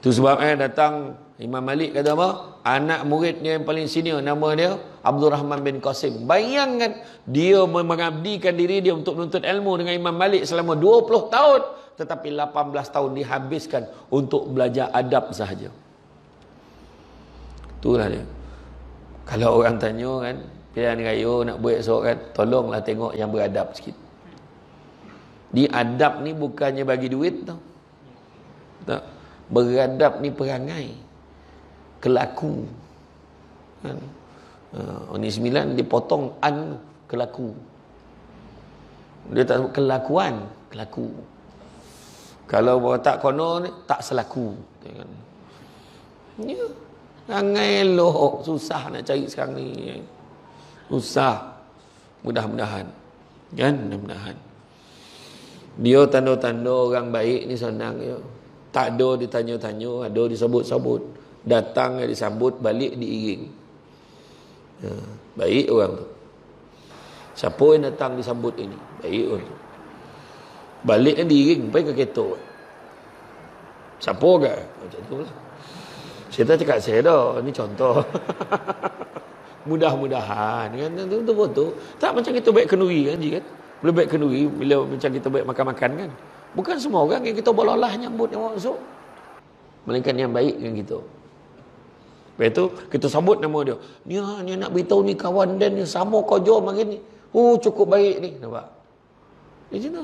Itu sebab datang Imam Malik kata apa? Anak muridnya yang paling senior, nama dia Abdul Rahman bin Qasim. Bayangkan dia mengabdikan diri dia untuk menuntut ilmu dengan Imam Malik selama 20 tahun. Tetapi 18 tahun dihabiskan untuk belajar adab sahaja. Itulah dia. Kalau orang tanya kan, pilihan raya nak buat esok kan, tolonglah tengok yang beradab sikit. Di adab ni bukannya bagi duit tau. Tak. Beradab ni perangai. Kelaku kan? Ni 9 dipotong an kelaku. Dia tak kelakuan, kelaku. Kalau tak kono ni tak selaku kan? Ya. Angai elok, susah nak cari sekarang ni. Susah. Mudah-mudahan kan, mudah-mudahan. Dia tanda-tanda orang baik ni senang ya. Tak ada ditanya-tanya, ada disebut-sebut. Datang disambut, balik diiring. Baik orang tu. Siapa yang datang disambut ini? Baik orang tu. Balik kan diiring, pergi ke kereta. Siapa ke? Macam tu lah. Saya tak cakap saya dah. Ini contoh. Mudah-mudahan. Kan? Itu betul. Tak macam kita baik kenduri kan? Kan? Boleh baik kenduri bila macam kita baik makan-makan kan? Bukan semua orang yang kita bololah nyambut yang masuk. Melainkan yang baik dengan kita. Lepas itu, kita sambut nama dia. Ni nak beritahu ni kawan Dan ni sama kerja macam ni. Oh, cukup baik ni. Nampak? Macam tu.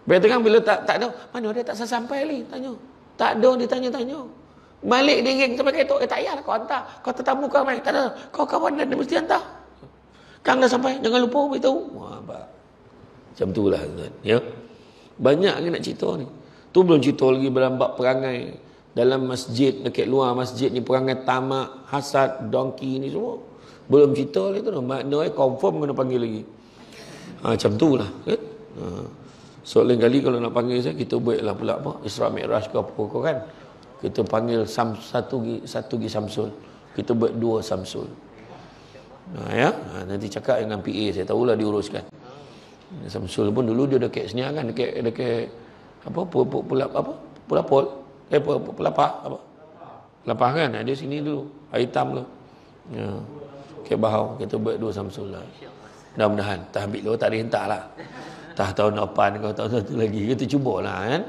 Lepas itu kan bila tak ada, mana dia tak sampai ni? Tanya. Tak ada dia tanya-tanya. Balik dia ring sampai kereta. Tak payahlah kau hantar. Kau tetamu kau main. Tak ada. Kau kawan Dan dia mesti hantar. Kang dah sampai. Jangan lupa beritahu. Macam tu lah. Ya. Banyak ni nak cerita ni. Tu belum cerita lagi dalam bab perangai dalam masjid, dekat luar masjid ni, perangai tamak, hasad, dongki ni semua. Belum cerita lagi tu. Maknanya confirm kena panggil lagi. Macam tu lah kan? So lain kali kalau nak panggil saya, kita buatlah pula apa, Isra Mi'raj ke apa kan, kita panggil satu lagi Samsul, kita buat 2 Samsul. Ya, nanti cakap dengan PA, saya tahulah diuruskan. Samsul pun dulu dia dekat sini kan, dekat apa Pulapol Pulapah apa Lapah kan, dia sini dulu, hitam tu ya, dekat Bahau. Kita buat 2 Samsul lah, mudah-mudahan tak ambil tak dihentak lah, tak tahun depan kau tahun satu lagi kita cubalah kan.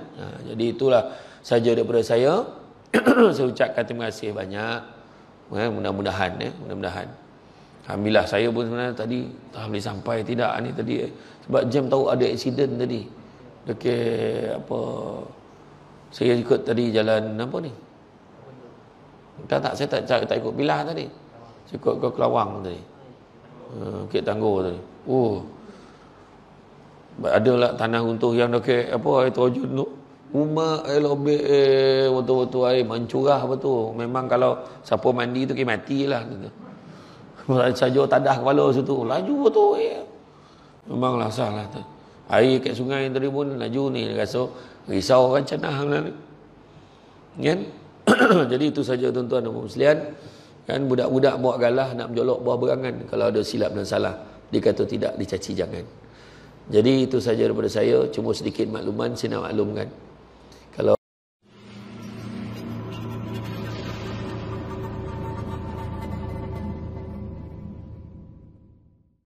Jadi itulah saja daripada saya. Saya ucapkan terima kasih banyak. Mudah-mudahan mudah-mudahan. Alhamdulillah, saya pun sebenarnya tadi tak boleh sampai tidak ni tadi sebab jam tahu ada aksiden tadi dekat apa, saya ikut tadi jalan apa ni, saya tak ikut Pilah tadi, saya ikut ke Kelawang tadi, Bukit Tangguh tadi. Adalah tanah runtuh yang dekat apa air terjun tu, rumah air lobek betul-betul air mencurah betul. Memang kalau siapa mandi tu matilah gitu. Saja tadah kepala situ, laju betul ya. Memanglah salah tu. Air kat sungai tadi pun laju ni, rasa risau kan cenah ni. Kan? Jadi itu saja tuan-tuan dan puan sekalian. Kan budak-budak bawa galah nak menjolok buah berangan, kalau ada silap dan salah, dikata tidak, dicaci jangan. Jadi itu saja daripada saya, cuma sedikit makluman saya nak maklumkan.